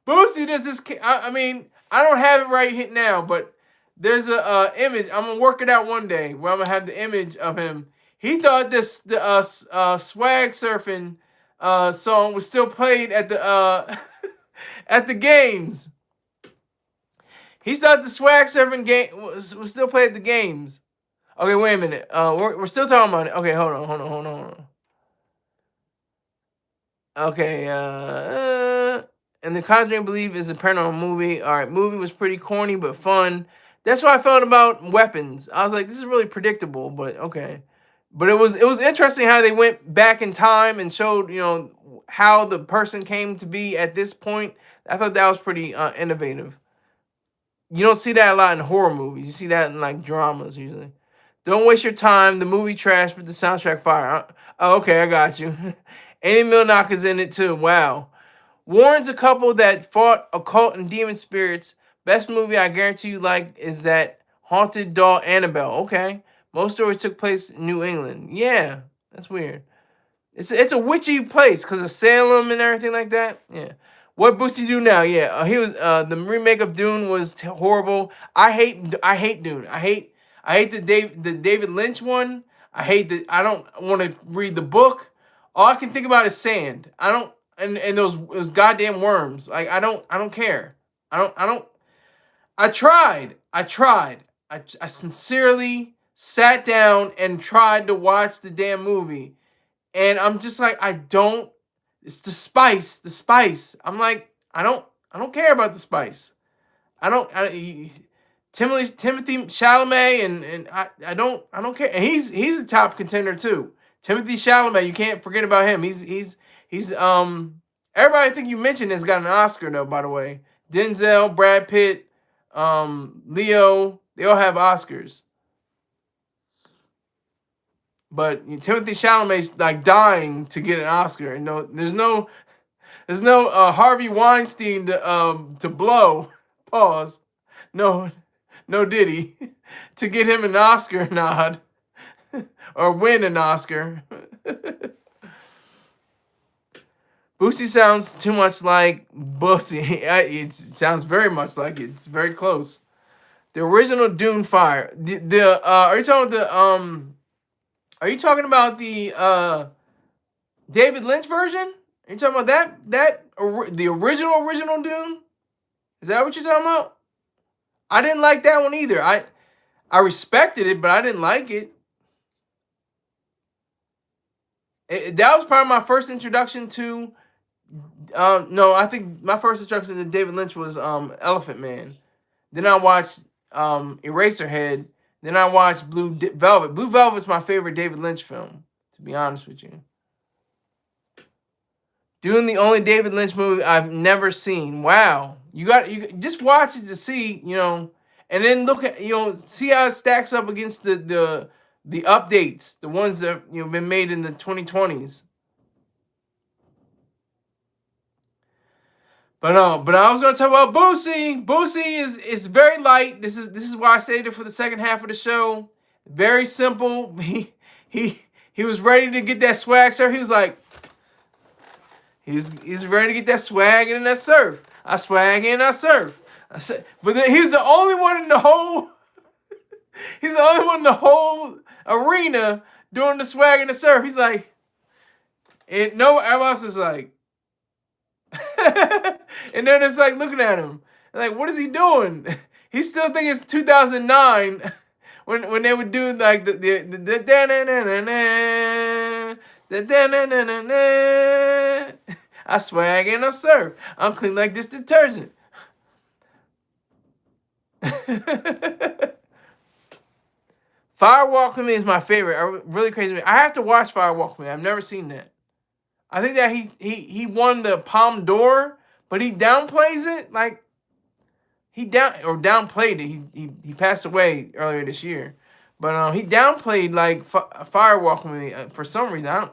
A: Boosie does this. I mean, I don't have it right here now, but there's a image. I'm gonna work it out one day where I'm gonna have the image of him. He thought the swag surfing song was still played at the at the games. He thought the swag surfing game was still played at the games. Okay, wait a minute. We're still talking about it. Okay, hold on. Okay, and The Conjuring Believe is a paranormal movie. All right, movie was pretty corny but fun. That's what I felt about Weapons. I was like, this is really predictable, but okay. But it was interesting how they went back in time and showed, how the person came to be at this point. I thought that was pretty innovative. You don't see that a lot in horror movies. You see that in like dramas usually. Don't waste your time. The movie trash, but the soundtrack fire. Oh, okay, I got you. Annie Milnock is in it too. Wow. Warns a couple that fought occult and demon spirits. Best movie I guarantee you like is that Haunted Doll Annabelle. Okay. Most stories took place in New England. Yeah, that's weird. It's a witchy place because of Salem and everything like that. Yeah. What Boosie do now? Yeah, he was the remake of Dune was horrible. I hate Dune. I hate the David Lynch one. I don't want to read the book. All I can think about is sand. I don't and those goddamn worms. Like I don't care. I tried. I sincerely sat down and tried to watch the damn movie. And I'm just like, it's the spice. I'm like, I don't care about the spice. Timothy Chalamet and I don't care. And he's a top contender too. Timothy Chalamet, you can't forget about him. He's everybody I think you mentioned has got an Oscar though, by the way. Denzel, Brad Pitt, Leo, they all have Oscars. But Timothy Chalamet's like dying to get an Oscar. And there's no Harvey Weinstein to blow. Pause. No Diddy to get him an Oscar nod or win an Oscar. Boosie sounds too much like Boosie. It sounds very much like it. It's very close. The original Dune Fire. Are you talking about Are you talking about the David Lynch version? Are you talking about the original Dune? Is that what you're talking about? I didn't like that one either. I respected it, but I didn't like it. That was probably my first introduction to. No, I think my first introduction to David Lynch was Elephant Man. Then I watched Eraserhead. Then I watched Blue Velvet. Blue Velvet's my favorite David Lynch film, to be honest with you. Dune, the only David Lynch movie I've never seen. Wow. You just watch it to see, and then look at, see how it stacks up against the updates, the ones that been made in the 2020s. But I was gonna talk about Boosie. Boosie is very light. This is why I saved it for the second half of the show. Very simple. He was ready to get that swag surf. He was like, he's ready to get that swag and that surf. I swag and I surf. But then he's the only one in the whole. He's the only one in the whole arena doing the swag and the surf. He's like, and no, everyone else is like. And then it's like looking at him, like, what is he doing? He still think it's 2009 when they would do like the I swag and I surf. I'm clean like this detergent. Fire Walk With Me is my favorite. Really crazy. I have to watch Fire Walk With Me. I've never seen that. I think that he won the Palme d'Or, but he downplays it. Like downplayed it. He passed away earlier this year. But he downplayed like Firewalk with Me for some reason. I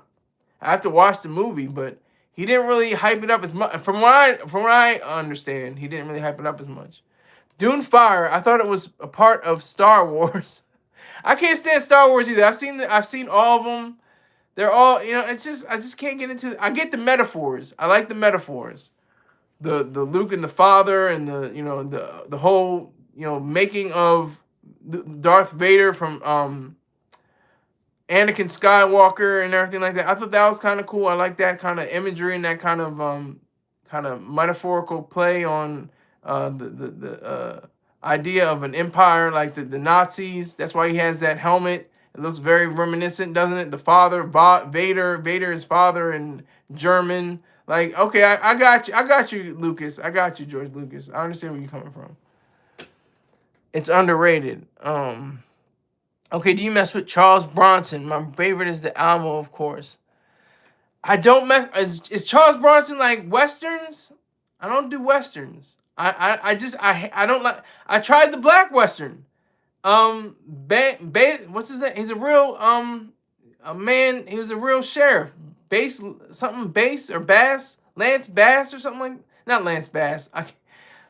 A: have to watch the movie, but he didn't really hype it up as much. From what I understand, he didn't really hype it up as much. Dune Fire, I thought it was a part of Star Wars. I can't stand Star Wars either. I've seen all of them. They're all, it's just I just can't get into. I get the metaphors. I like the metaphors. The Luke and the father and the whole making of Darth Vader from Anakin Skywalker and everything like that. I thought that was kind of cool. I like that kind of imagery and that kind of metaphorical play on the idea of an empire like the Nazis. That's why he has that helmet. It looks very reminiscent, doesn't it? The father, Vader is father in German. Like, okay, I got you, Lucas. I got you, George Lucas. I understand where you're coming from. It's underrated. Okay, do you mess with Charles Bronson? My favorite is the Alamo, of course. I don't mess. Is Charles Bronson like westerns? I don't do westerns. I don't like. I tried the black western. What's his name? He's a real a man. He was a real sheriff. Bass or Bass, Lance Bass or something like. Not Lance Bass.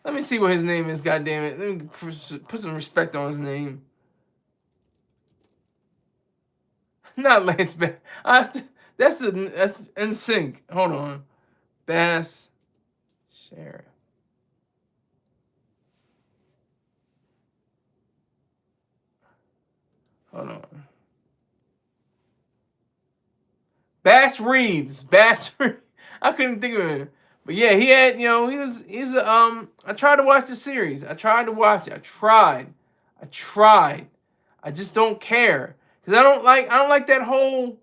A: Let me see what his name is. God damn it. Let me put some respect on his name. Not Lance Bass. That's in sync. Hold on. Bass Sheriff. Hold on. Bass Reeves. I couldn't think of it. But yeah, he had, I tried to watch the series. I tried to watch it. I tried. I just don't care. Because I don't like that whole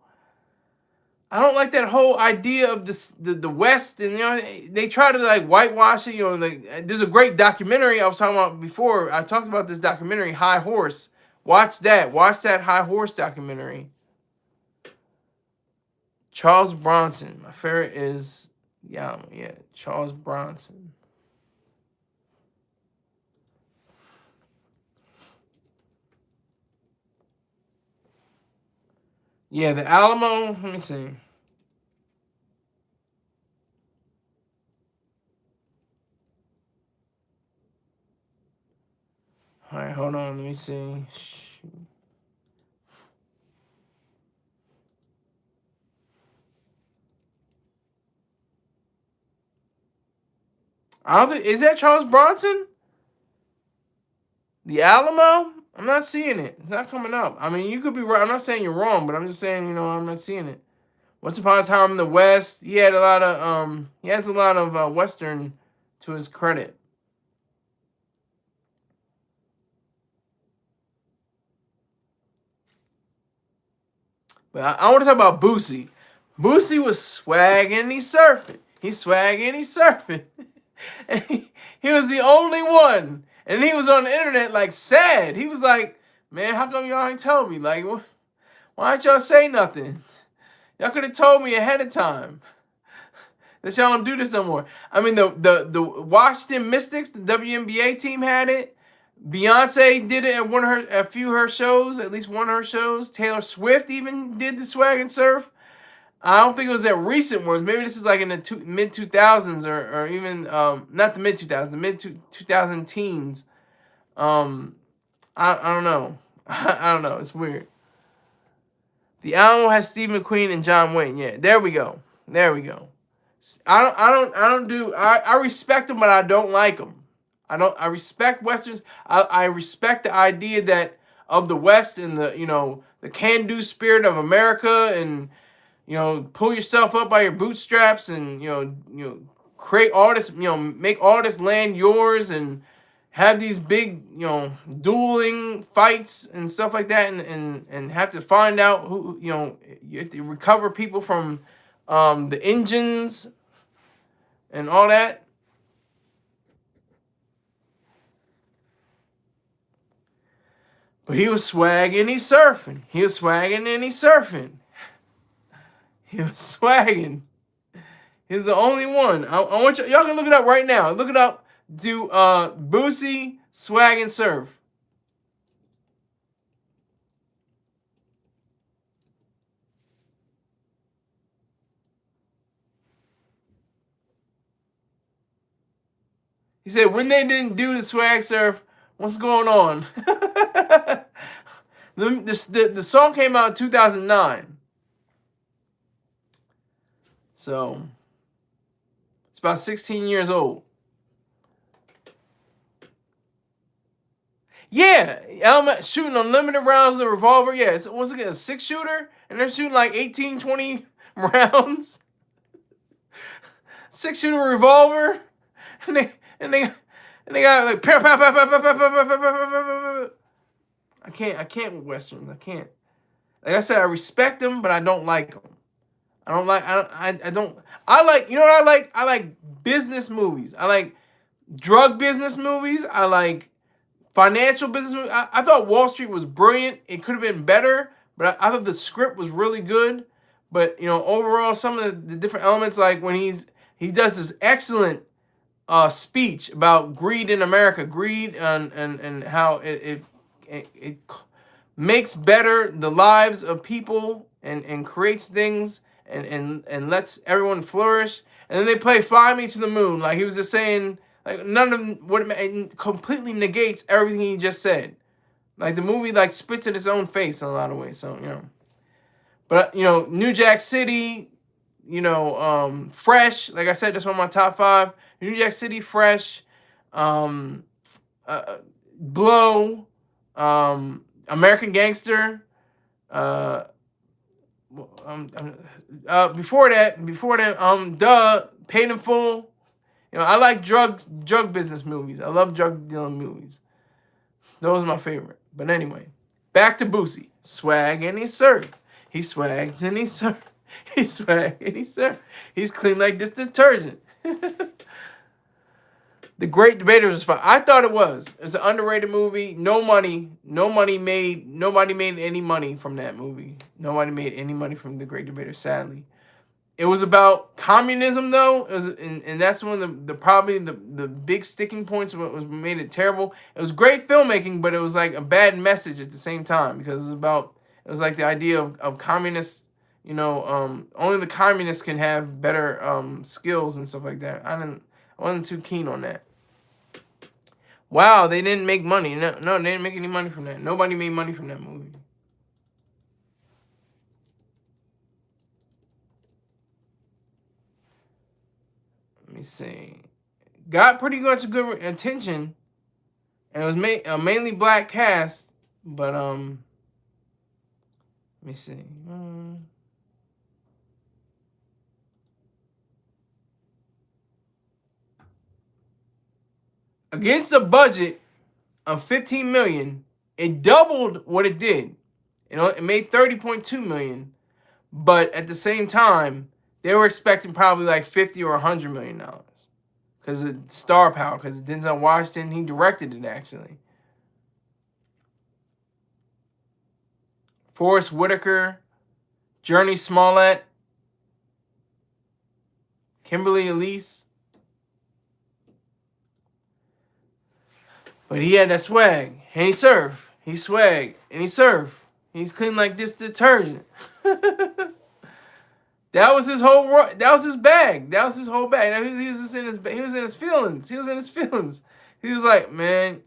A: idea of the West, and they try to like whitewash it. Like, there's a great documentary I was talking about before. I talked about this documentary, High Horse. Watch that High Horse documentary. Charles Bronson. My favorite is Charles Bronson. Yeah, the Alamo. Let me see. All right, hold on. Let me see. I don't think, is that Charles Bronson? The Alamo? I'm not seeing it. It's not coming up. I mean, you could be right. I'm not saying you're wrong, but I'm just saying, I'm not seeing it. Once upon a time in the West, he has a lot of Western to his credit. But I want to talk about Boosie. Boosie was swagging and he's surfing. He's swagging and he's surfing. And he was the only one. And he was on the internet like sad. He was like, man, how come y'all ain't told me? Like, why don't y'all say nothing? Y'all could have told me ahead of time that y'all don't do this no more. I mean, the Washington Mystics, the WNBA team had it. Beyonce did it at a few of her shows, at least one of her shows. Taylor Swift even did the swag and surf. I don't think it was at recent ones. Maybe this is like in the mid 2000s or even not the mid 2000s, the mid 2000 teens. I don't know. I don't know. It's weird. The Alamo has Steve McQueen and John Wayne. Yeah, there we go. I respect them, but I don't like them. I respect Westerns. I respect the idea that of the West and the can-do spirit of America, and pull yourself up by your bootstraps, and create all this, make all this land yours, and have these big dueling fights and stuff like that, and have to find out who you have to recover people from the engines and all that. But he was swagging, he's surfing. He was swagging and he's surfing. He was swagging. He's the only one. I want y'all can look it up right now. Look it up. Do Boosie swag and surf. He said, when they didn't do the swag surf, what's going on? the song came out in 2009. So, it's about 16 years old. Yeah, Element shooting unlimited rounds of the revolver. Yeah, it's, what's it, a 6-shooter? And they're shooting like 18, 20 rounds. 6-shooter revolver. And they got like pow, pow, pow, pow, pow, pow, pow, pow, pow, pow. I can't with Westerns. I can't. Like I said, I respect them, but I don't like them. I like, you know what I like? I like business movies. I like drug business movies. I like financial business movies. I thought Wall Street was brilliant. It could have been better, but I thought the script was really good. But, you know, overall, some of the different elements, like when he does this excellent speech about greed in America, greed and how it makes better the lives of people and creates things and lets everyone flourish. And then they play Fly Me to the Moon. Like he was just saying, like none of what it completely negates everything he just said. Like the movie like spits in its own face in a lot of ways. So, you know. But, you know, New Jack City, you know, Fresh. Like I said, that's one of my top 5. New Jack City, Fresh, Blow, American Gangster. Before that, Paid in Full. You know, I like drug business movies. I love drug dealing movies. Those are my favorite. But anyway, back to Boosie. Swag and he served. He swags and he served. He swag and he served. He's clean like this detergent. The Great Debater was fun. I thought it was. It's an underrated movie. Nobody made any money from that movie. Nobody made any money from The Great Debater, sadly. It was about communism, though. It was, and that's one of the probably the big sticking points of what was made it terrible. It was great filmmaking, but it was like a bad message at the same time because it was like the idea of communists. You know, only the communists can have better skills and stuff like that. I wasn't too keen on that. Wow, they didn't make money. No, they didn't make any money from that. Nobody made money from that movie. Let me see. Got pretty much good attention, and it was mainly black cast. But let me see. Against a budget of $15 million, it doubled what it did. You know, it made $30.2 million, but at the same time, they were expecting probably like $50 or $100 million because of star power. Because Denzel Washington, he directed it actually. Forrest Whitaker, Journey Smollett, Kimberly Elise. But he had that swag, and he served. He swag, and he served. He's clean like this detergent. That was his whole. That was his bag. That was his whole bag. He was just in his. He was in his feelings. He was in his feelings. He was like, man,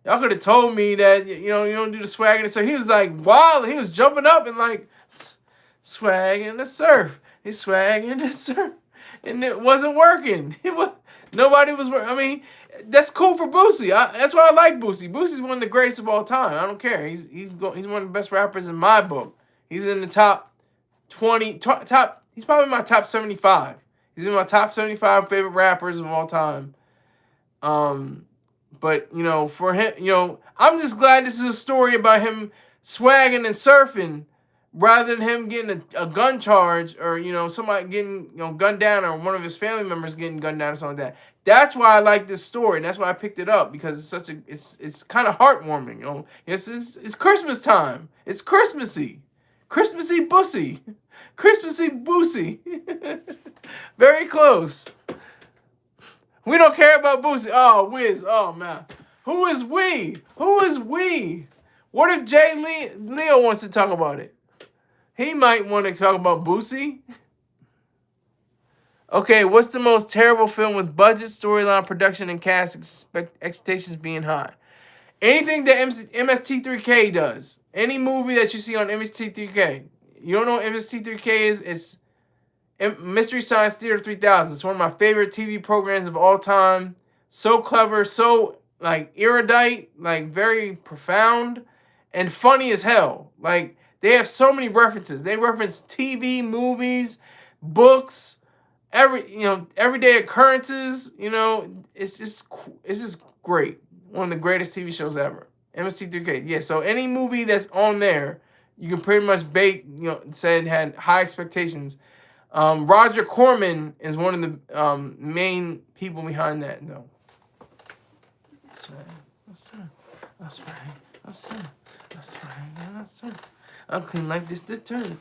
A: y'all could have told me that you don't do the swag and so he was like wild. He was jumping up and like swag and the surf. He swag and the surf, and it wasn't working. Nobody was. I mean. That's cool for Boosie. That's why I like Boosie. Boosie's one of the greatest of all time. I don't care. He's one of the best rappers in my book. He's in the top 20. He's probably my top 75. He's in my top 75 favorite rappers of all time. But you know, for him, you know, I'm just glad this is a story about him swagging and surfing, rather than him getting a gun charge or somebody getting gunned down or one of his family members getting gunned down or something like that. That's why I like this story, and that's why I picked it up because it's kind of heartwarming. It's Christmas time. It's Christmassy Boosie, Christmassy Boosie. Very close. We don't care about Boosie. Oh, Wiz. Oh man, who is we? Who is we? What if Jay Leo wants to talk about it? He might want to talk about Boosie. Okay, what's the most terrible film with budget, storyline, production, and cast expectations being high? Anything that MST3K does. Any movie that you see on MST3K. You don't know what MST3K is? It's Mystery Science Theater 3000. It's one of my favorite TV programs of all time. So clever, so like erudite, like very profound, and funny as hell. Like they have so many references. They reference TV, movies, books, everyday occurrences. It's just great. One of the greatest TV shows ever. MST3K. Yeah. So any movie that's on there, you can pretty much say it had high expectations. Roger Corman is one of the main people behind that, though. That's right. That's right. That's right. That's right. That's right. That's right. I'm clean like this detergent.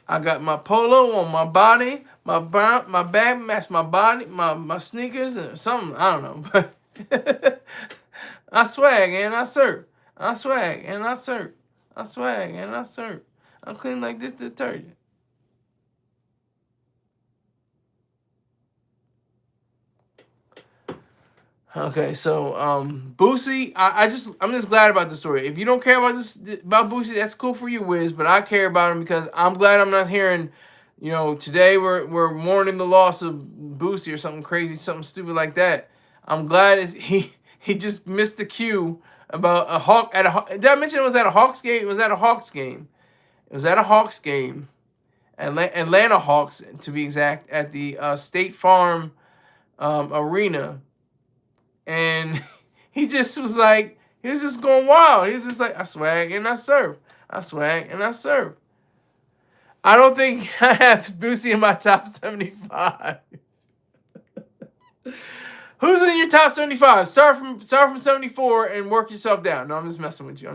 A: I got my polo on my body, my bag match my body, my sneakers and something. I don't know, but I swag and I serve. I swag and I serve. I swag and I serve. I'm clean like this detergent. Okay, so Boosie, I'm just glad about the story. If you don't care about Boosie, that's cool for you, Wiz. But I care about him because I'm glad I'm not hearing, today we're mourning the loss of Boosie or something crazy, something stupid like that. I'm glad he just missed the cue about a Hawk did I mention it was at a Hawks game? It was at a Hawks game. It was at a Hawks game, Atlanta Hawks to be exact, at the State Farm arena. And he just was like, he was just going wild. He was just like, I swag and I serve. I swag and I serve. I don't think I have Boosie in my top 75. Who's in your top 75? Start from 74 and work yourself down. No, I'm just messing with you.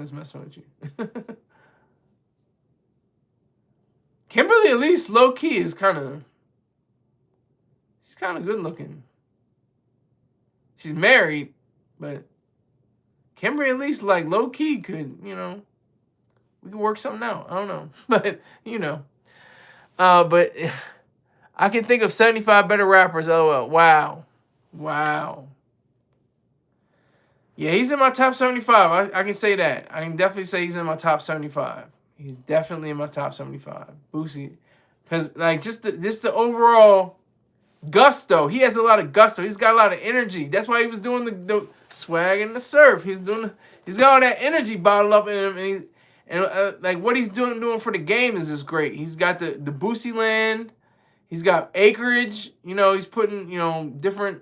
A: Kimberly Elise, low key, she's kind of good looking. She's married, but Kimberly Elise, like, low key could, we could work something out. I don't know, but but I can think of 75 better rappers. LOL. Wow. Yeah, he's in my top 75. I can say that. I can definitely say he's in my top 75. He's definitely in my top 75. Boosie, because like just the overall gusto. He has a lot of gusto. He's got a lot of energy. That's why he was doing the swag and the surf. He's got all that energy bottled up in him, and like what he's doing for the game is just great. He's got the Boosie Land. He's got acreage. He's putting different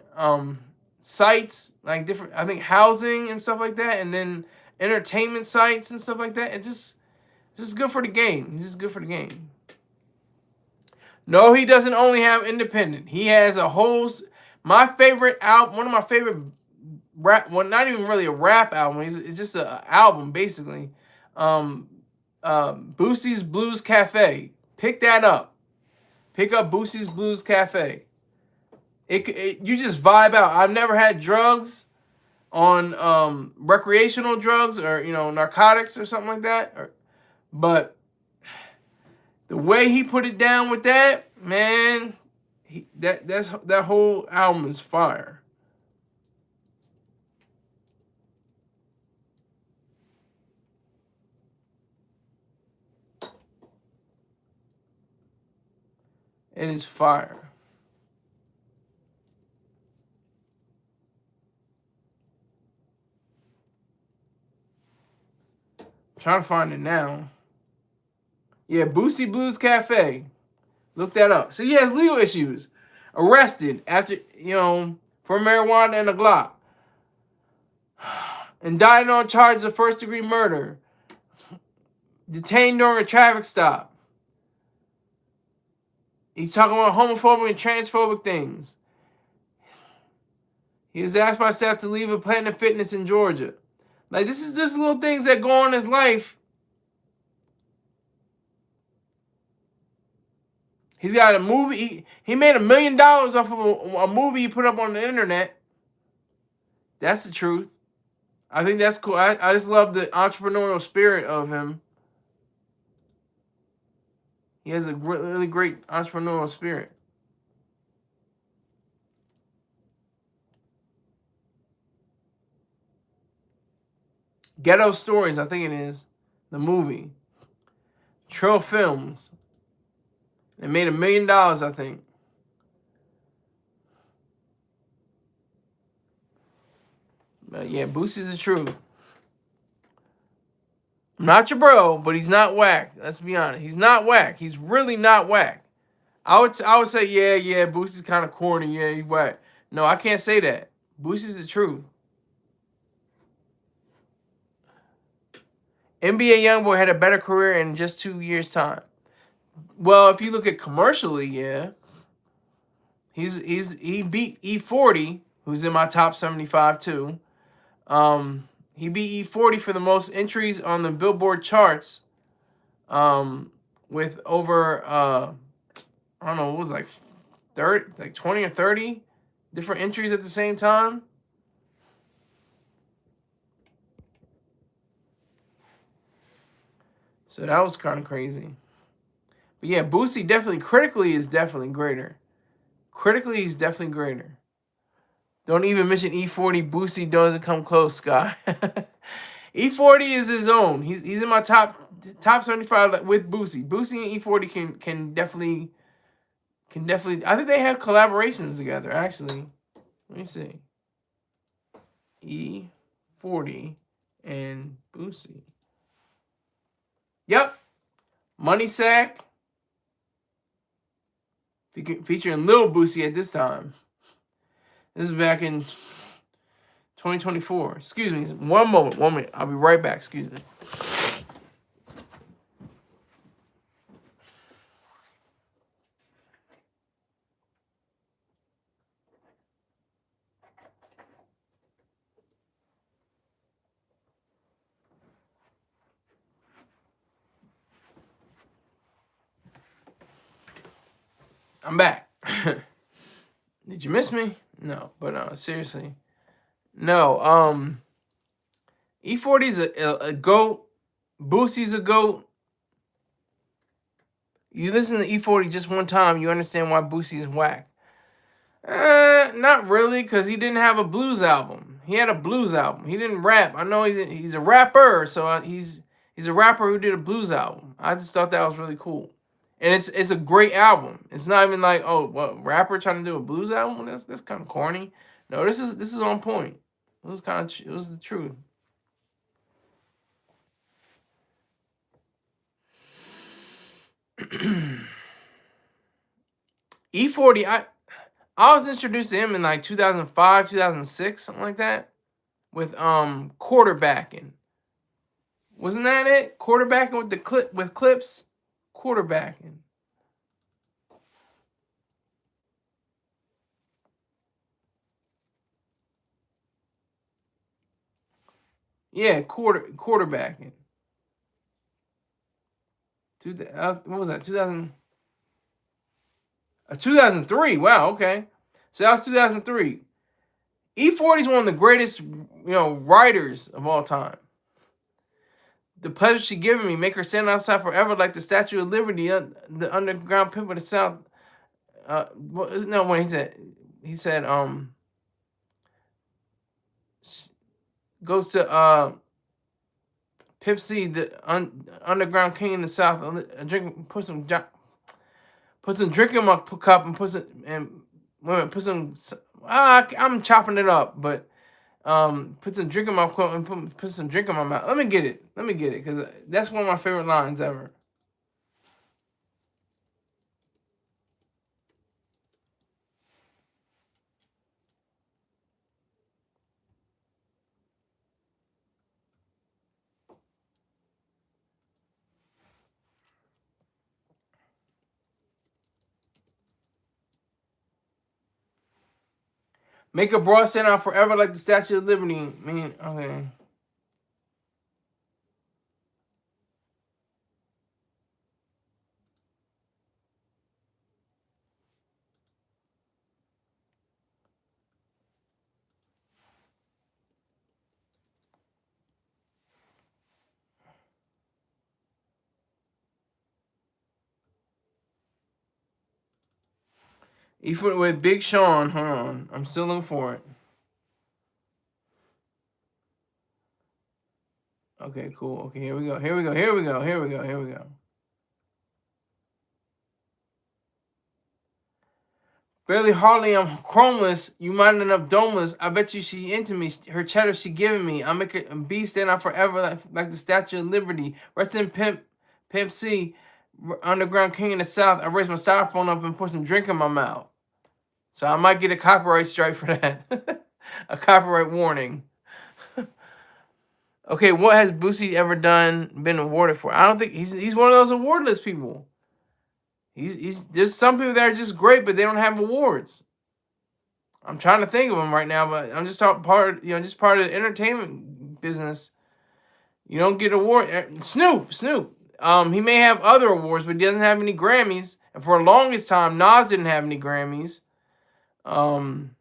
A: sites, like different, I think, housing and stuff like that, and then entertainment sites and stuff like that. It's just good for the game. He's just good for the game. No, he doesn't only have independent. He has a whole. My favorite album, one of my favorite rap. Well, not even really a rap album. It's just an album basically. Boosie's Blues Cafe. Pick that up. Pick up Boosie's Blues Cafe. You just vibe out. I've never had drugs on recreational drugs or narcotics or something like that. But the way he put it down with that, man, that whole album is fire. It is fire. I'm trying to find it now. Yeah, Boosie Blues Cafe. Look that up. So he has legal issues. Arrested after, for marijuana and a Glock. Indicted on charges of first-degree murder. Detained during a traffic stop. He's talking about homophobic and transphobic things. He was asked by staff to leave a Planet Fitness in Georgia. Like, this is just little things that go on in his life. He's got a movie. He made $1 million off of a movie he put up on the internet. That's the truth. I think that's cool. I just love the entrepreneurial spirit of him. He has a really great entrepreneurial spirit. Ghetto Stories, I think it is. The movie. Trill Films. It made $1 million, I think. But yeah, Boosie's the truth. I'm not your bro, but he's not whack. Let's be honest. He's not whack. He's really not whack. I would say, yeah, Boosie's kind of corny. Yeah, he's whack. No, I can't say that. Boosie's the truth. NBA YoungBoy had a better career in just 2 years' time. Well, if you look at commercially, yeah. He beat E40, who's in my top 75 too. He beat E40 for the most entries on the Billboard charts. With over I don't know, it was like 20 or 30 different entries at the same time. So that was kind of crazy. But yeah, Boosie definitely critically is definitely greater. Critically, he's definitely greater. Don't even mention E40. Boosie doesn't come close, Scott. E40 is his own. He's in my top 75 with Boosie. Boosie and E40 can definitely. I think they have collaborations together. Actually, let me see. E40 and Boosie. Yep. Money Sack. Featuring Lil Boosie at this time. This is back in 2024. Excuse me. One moment. I'll be right back. Excuse me. I'm back. Did you miss me? No, but seriously. No, E40's a GOAT. Boosie's a GOAT. You listen to E40 just one time, you understand why Boosie's whack. Not really, because he didn't have a blues album. He had a blues album. He didn't rap. I know he's a rapper, so he's a rapper who did a blues album. I just thought that was really cool. And it's a great album. It's not even like, oh, what, rapper trying to do a blues album? That's kind of corny. No, this is on point. It was the truth. E40, I was introduced to him in like 2005, 2006, something like that, with Quarterbacking. Wasn't that it? Quarterbacking with Clips. Quarterbacking. Yeah, quarterbacking. What was that? 2003. Wow. Okay. So that was 2003. E40 is one of the greatest, writers of all time. The pleasure she given me, make her stand outside forever like the Statue of Liberty, the underground pimp of the South. When he said, goes to Pip C, the underground king in the South. Put some drink in my cup and I'm chopping it up, but put some drink in my cup and put some drink in my mouth. Let me get it, because that's one of my favorite lines ever. Make a broad stand out forever like the Statue of Liberty. Man, okay. E40 with Big Sean. Hold on. I'm still looking for it. Okay, cool. Okay, here we go. Here we go. Here we go. Here we go. Here we go. Barely hardly I'm chromeless. You might end up domeless. I bet you she into me. Her cheddar she giving me. I make a B stand out forever like the Statue of Liberty. Rest in Pimp C, underground king in the South. I raise my styrofoam up and put some drink in my mouth. So I might get a copyright strike for that. A copyright warning. Okay, what has Boosie ever been awarded for? I don't think he's one of those awardless people. He's there's some people that are just great, but they don't have awards. I'm trying to think of them right now, but I'm just part of the entertainment business. You don't get award. Snoop. He may have other awards, but he doesn't have any Grammys. And for the longest time, Nas didn't have any Grammys. I'm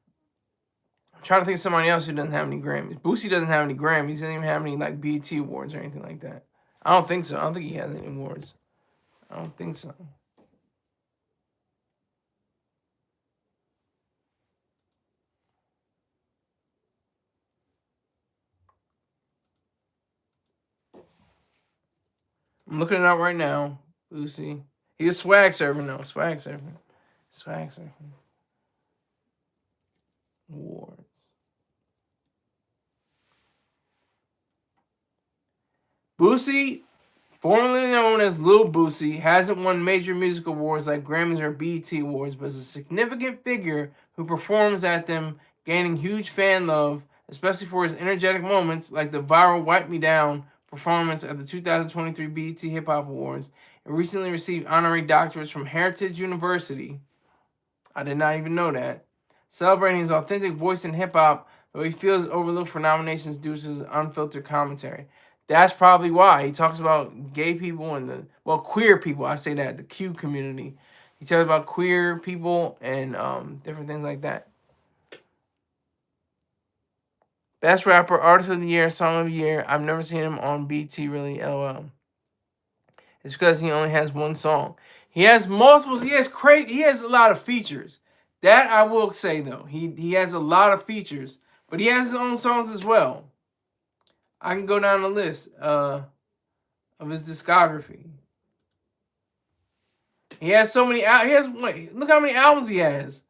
A: trying to think of somebody else who doesn't have any Grammys. Boosie doesn't have any Grammys. He doesn't even have any like BET awards or anything like that. I don't think so. I don't think he has any awards. I don't think so. I'm looking it up right now. Boosie. He's a swag surfing though. Swag surfing. Awards. Boosie, formerly known as Lil Boosie, hasn't won major music awards like Grammys or BET Awards, but is a significant figure who performs at them, gaining huge fan love, especially for his energetic moments like the viral Wipe Me Down performance at the 2023 BET Hip Hop Awards, and recently received honorary doctorates from Heritage University. I did not even know that. Celebrating his authentic voice in hip hop, though he feels overlooked for nominations due to his unfiltered commentary. That's probably why he talks about gay people and queer people. I say that, the Q community. He talks about queer people and different things like that. Best rapper, artist of the year, song of the year. I've never seen him on BT really. LOL. It's because he only has one song. He has multiples. He has a lot of features. That I will say though. He has a lot of features, but he has his own songs as well. I can go down the list of his discography. He has so many. Look how many albums he has.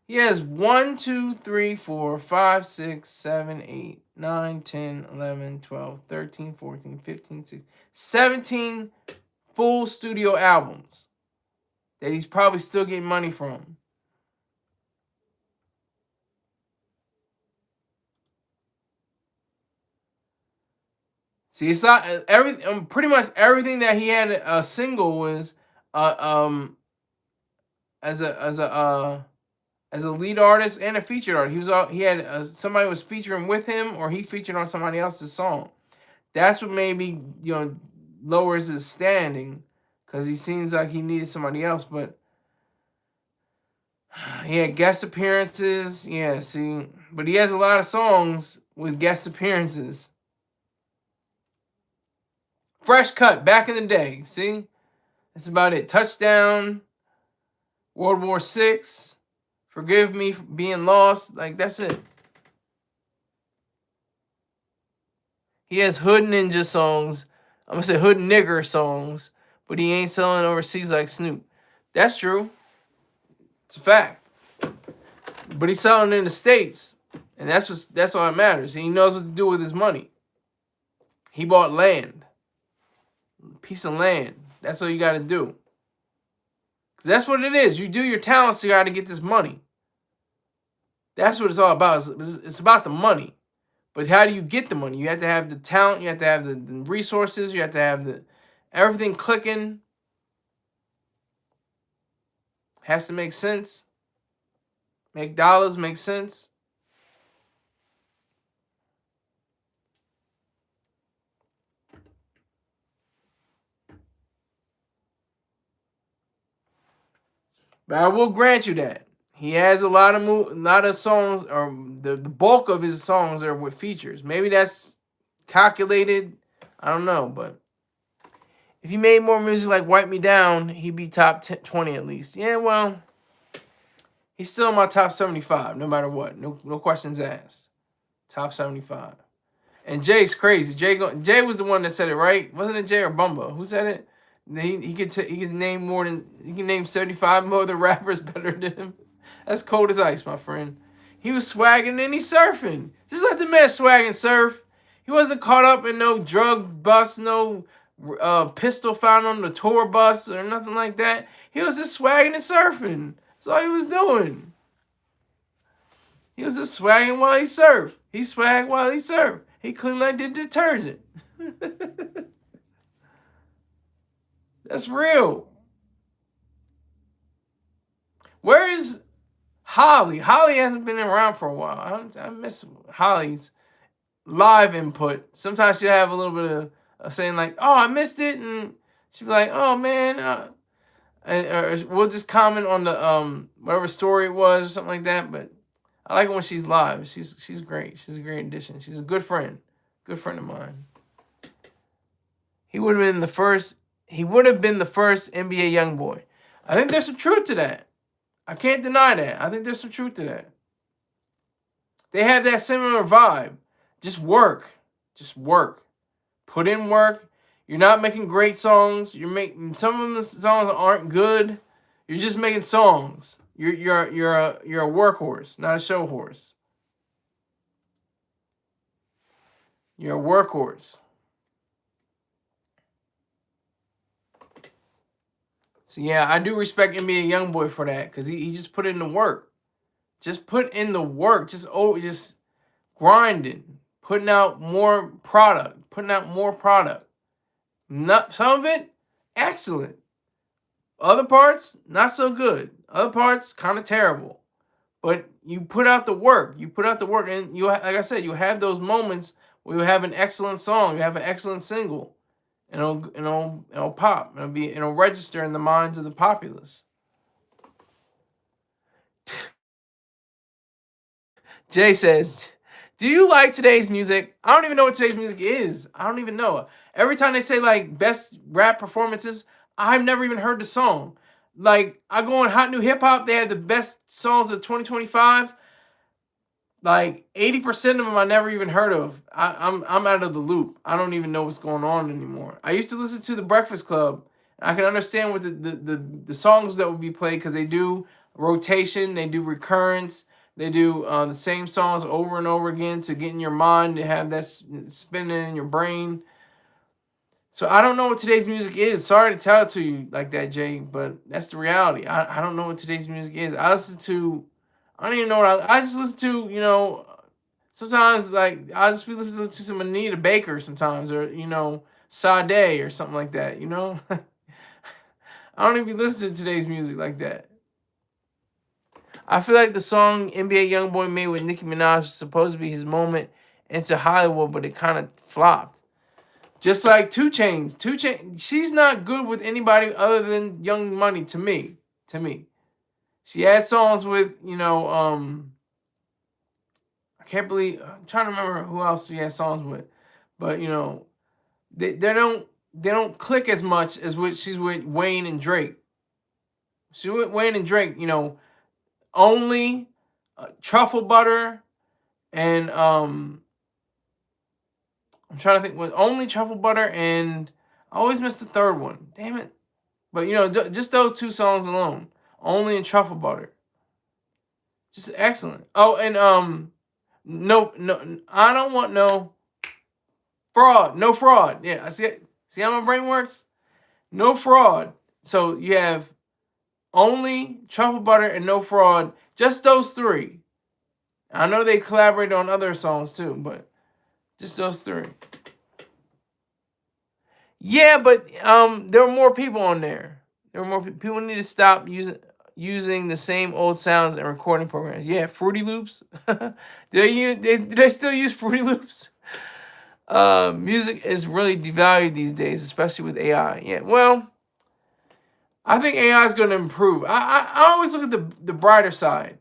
A: He has 1, 2, 3, 4, 5, 6, 7, 8, 9, 10, 11, 12, 13, 14, 15, 16, 17 full studio albums that he's probably still getting money from. See, it's not pretty much everything that he had a single was as a lead artist and a featured artist. He had somebody was featuring with him, or he featured on somebody else's song. That's what maybe lowers his standing, because he seems like he needed somebody else. But he had guest appearances. Yeah, see, but he has a lot of songs with guest appearances. Fresh Cut, back in the day. See, that's about it. Touchdown, World War VI, Forgive Me for Being Lost. Like, that's it. He has hood ninja songs. I'm gonna say hood nigger songs, but he ain't selling overseas like Snoop. That's true. It's a fact. But he's selling in the States, and that's all that matters. He knows what to do with his money. He bought land. Piece of land. That's all you got to do. 'Cause that's what it is. You do your talents, you got to get this money. That's what it's all about. It's about the money. But how do you get the money? You have to have the talent. You have to have the resources. You have to have everything clicking. Has to make sense. Make dollars, make sense. But I will grant you that he has a lot of songs, or the bulk of his songs are with features. Maybe that's calculated. I don't know, but if he made more music like Wipe Me Down, he'd be top 20 at least. Yeah, well, he's still in my top 75, no matter what. No questions asked. Top 75. And Jay's crazy. Jay was the one that said it, right? Wasn't it Jay or Bumba? Who said it? He could name more than he can name 75 more other rappers better than him. That's cold as ice, my friend. He was swagging and he's surfing. Just let the man swag and surf. He wasn't caught up in no drug bust, no pistol found on the tour bus or nothing like that. He was just swagging and surfing. That's all he was doing. He was just swagging while he surfed. He swagged while he surfed. He cleaned like the detergent. That's real. Where is Holly? Holly hasn't been around for a while. I miss Holly's live input. Sometimes she'll have a little bit of saying like, "Oh, I missed it," and she'll be like, "Oh man," or we'll just comment on the whatever story it was or something like that. But I like it when she's live. She's great. She's a great addition. She's a good friend of mine. He would have been the first. He would have been the first NBA young boy. I think there's some truth to that. I can't deny that. I think there's some truth to that. They have that similar vibe. Just work. Just work. Put in work. You're not making great songs. You're making some of the songs aren't good. You're just making songs. You're a workhorse, not a show horse. You're a workhorse. So yeah, I do respect NBA YoungBoy for that because he just put in the work. Just put in the work. Just grinding, putting out more product. Not some of it excellent. Other parts not so good. Other parts kind of terrible. But you put out the work. And you, like I said, you have those moments where you have an excellent song, you have an excellent single. And it'll pop. It'll register in the minds of the populace. Jay says, "Do you like today's music?" I don't even know what today's music is. I don't even know. Every time they say like best rap performances, I've never even heard the song. Like I go on Hot New Hip Hop, they have the best songs of 2025. Like 80% of them I never even heard of. I'm out of the loop. I don't even know what's going on anymore. I used to listen to The Breakfast Club. I can understand what the songs that would be played because they do rotation, they do recurrence, they do the same songs over and over again to get in your mind, to have that spinning in your brain. So I don't know what today's music is. Sorry to tell it to you like that, Jay, but that's the reality. I don't know what today's music is. I don't even know what I just listen to, sometimes like I just be listening to some Anita Baker sometimes, or Sade or something like that, I don't even be listening to today's music like that. I feel like the song NBA YoungBoy made with Nicki Minaj was supposed to be his moment into Hollywood, but it kind of flopped. Just like 2 Chainz. 2 Chainz, she's not good with anybody other than Young Money to me. She had songs with, I can't believe, I'm trying to remember who else she had songs with. But, they don't click as much as what she's with Wayne and Drake. She's with Wayne and Drake, Only, Truffle Butter, and I'm trying to think what Only, Truffle Butter, and I always miss the third one. Damn it. But just those 2 songs alone. Only and Truffle Butter. Just excellent. Oh, and no, I don't want no fraud. No fraud. Yeah, I see it. See how my brain works? No fraud. So you have Only, Truffle Butter, and No Fraud. Just those 3. I know they collaborated on other songs too, but just those 3. Yeah, but there were more people on there. There were more people need to stop using the same old sounds and recording programs. Yeah, Fruity Loops. Do they still use Fruity Loops? Music is really devalued these days, especially with AI. Yeah, well, I think AI is going to improve. I always look at the brighter side.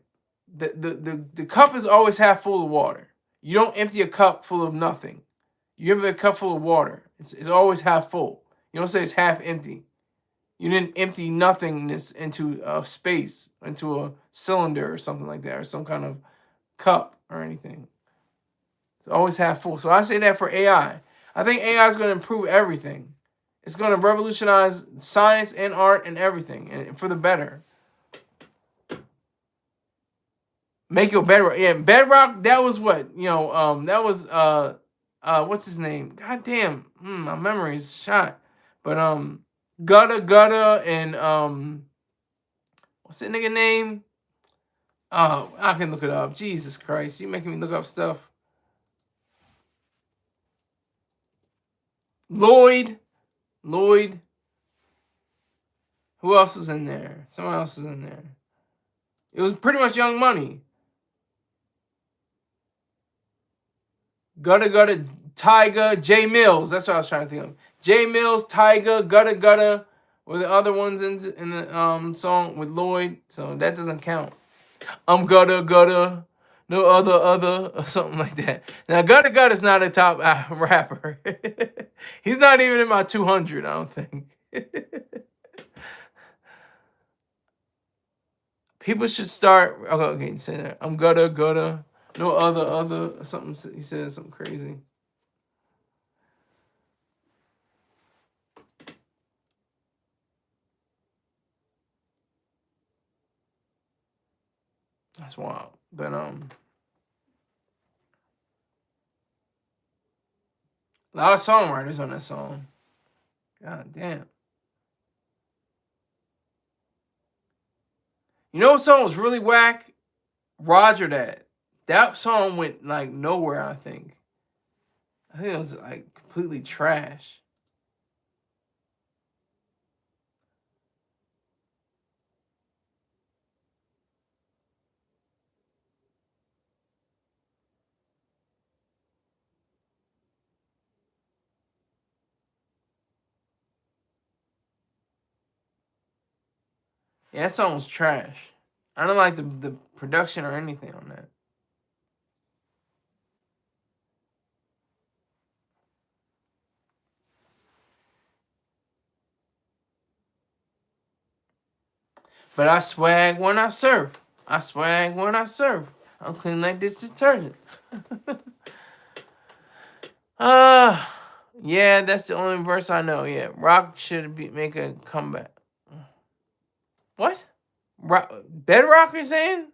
A: The cup is always half full of water. You don't empty a cup full of nothing. You empty a cup full of water. It's always half full. You don't say it's half empty. You didn't empty nothingness into space, into a cylinder or something like that, or some kind of cup or anything. So always half full. So I say that for AI. I think AI is going to improve everything. It's going to revolutionize science and art and everything, and for the better. Make your bedrock. Yeah, bedrock. That was what that was what's his name? God damn, my memory is shot. But Gutta and what's that nigga name? Oh, I can look it up. Jesus Christ, you making me look up stuff. Lloyd. Who else is in there? Someone else is in there. It was pretty much Young Money. Gutta, Tyga, Jay Mills. That's what I was trying to think of. Jay Mills, Tyga, Gutta were the other ones in the song with Lloyd. So that doesn't count. I'm Gutta, no other, or something like that. Now Gutta is not a top rapper. He's not even in my 200, I don't think. People should start. Okay, you say that. I'm Gutta, no other, something. He says something crazy. That's wild. But a lot of songwriters on that song. God damn. You know what song was really whack? Roger That. That song went like nowhere, I think. I think it was like completely trash. Yeah, that song was trash. I don't like the production or anything on that. But I swag when I surf. I swag when I surf. I'm clean like this detergent. Yeah, that's the only verse I know. Yeah, Rock should make a comeback. What? Bedrock is saying?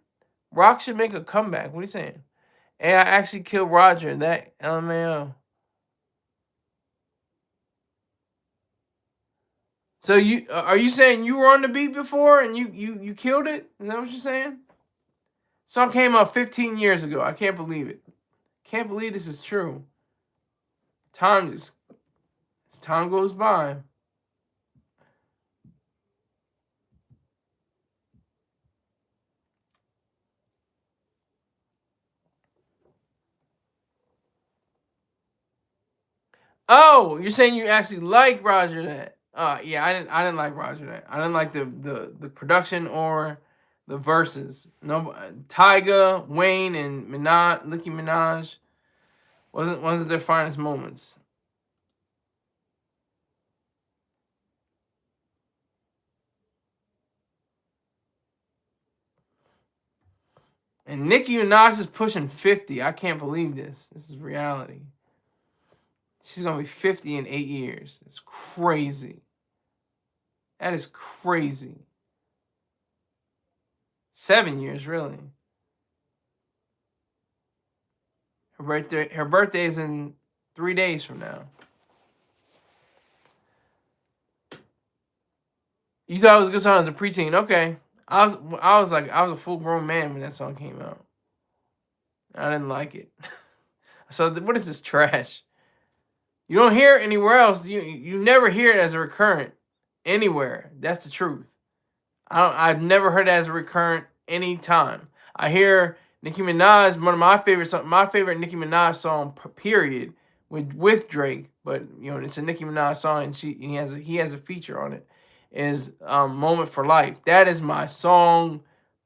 A: Rock should make a comeback. What are you saying? AI actually killed Roger. That LMAO. So are you saying you were on the beat before and you killed it? Is that what you're saying? Song came out 15 years ago. I can't believe it. Can't believe this is true. As time goes by. Oh, you're saying you actually like Roger That? Yeah, I didn't like Roger That. I didn't like the production or the verses. No, Tyga, Wayne, and Nicki Minaj wasn't their finest moments. And Nicki Minaj is pushing 50. I can't believe this. This is reality. She's gonna be 50 in 8 years. It's crazy. That is crazy. 7 years, really. Her birthday is in 3 days from now. You thought it was a good song as a preteen. Okay. I was a full grown man when that song came out. I didn't like it. So what is this trash? You don't hear it anywhere else. You never hear it as a recurrent anywhere. That's the truth. I've never heard it as a recurrent any time. I hear Nicki Minaj, one of my favorite Nicki Minaj song, period, with Drake. But it's a Nicki Minaj song, and he has a feature on it. Is "Moment for Life." That is my song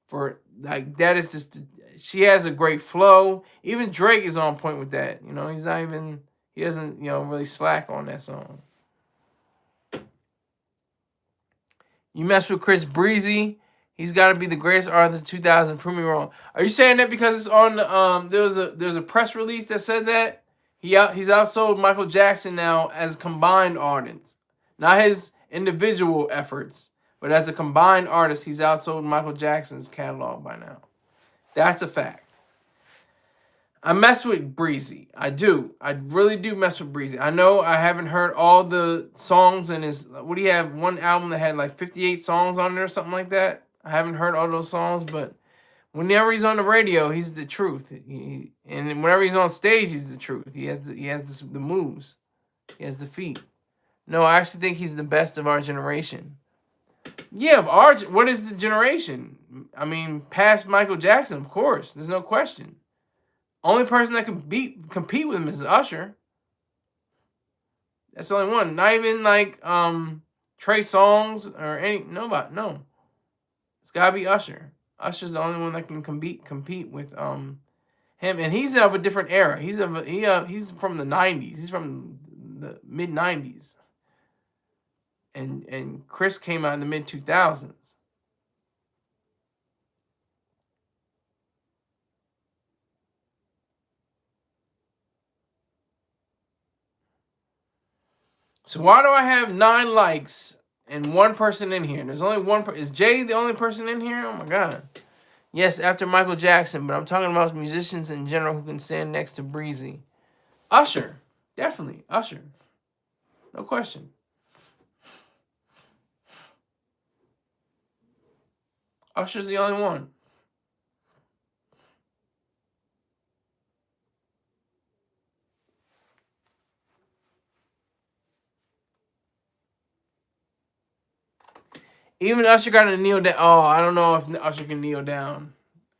A: for that is just. She has a great flow. Even Drake is on point with that. He doesn't really slack on that song. You mess with Chris Breezy, He's got to be the greatest artist of 2000. Prove me wrong. Are you saying that because it's on the there's a press release that said that he's outsold Michael Jackson now as combined artists, not his individual efforts, but as a combined artist, he's outsold Michael Jackson's catalog by now. That's a fact. I mess with Breezy. I do. I really do mess with Breezy. I know I haven't heard all the songs in his. What do you have? One album that had like 58 songs on it or something like that. I haven't heard all those songs, but whenever he's on the radio, he's the truth. And whenever he's on stage, he's the truth. He has the moves. He has the feet. No, I actually think he's the best of our generation. Yeah, what is the generation? I mean, past Michael Jackson, of course. There's no question. Only person that can compete with him is Usher. That's the only one. Not even like Trey Songz or nobody. No. It's gotta be Usher. Usher's the only one that can compete with him, and he's of a different era. He's from the 90s. He's from the mid 90s. And Chris came out in the mid 2000s. So why do I have 9 likes and 1 person in here? There's only one. Is Jay the only person in here? Oh my God. Yes, after Michael Jackson, but I'm talking about musicians in general who can stand next to Breezy. Usher, definitely Usher, no question. Usher's the only one. Even Usher got to kneel down. Oh, I don't know if Usher can kneel down.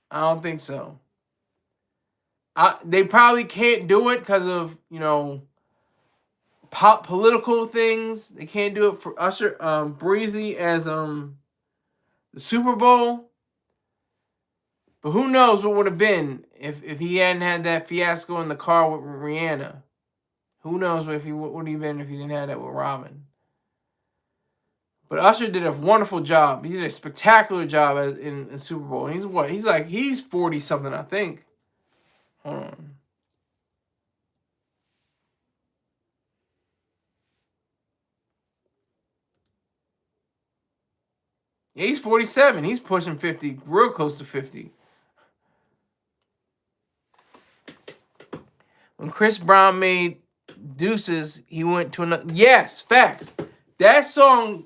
A: I don't think so. They probably can't do it because of, political things. They can't do it for Usher, Breezy as the Super Bowl. But who knows what would have been if he hadn't had that fiasco in the car with Rihanna. Who knows what would have been if he didn't have that with Robin. But Usher did a wonderful job. He did a spectacular job in Super Bowl. He's what? He's 40 something, I think. Hold on. Yeah, he's 47. He's pushing 50, real close to 50. When Chris Brown made Deuces, he went to another. Yes, facts. That song,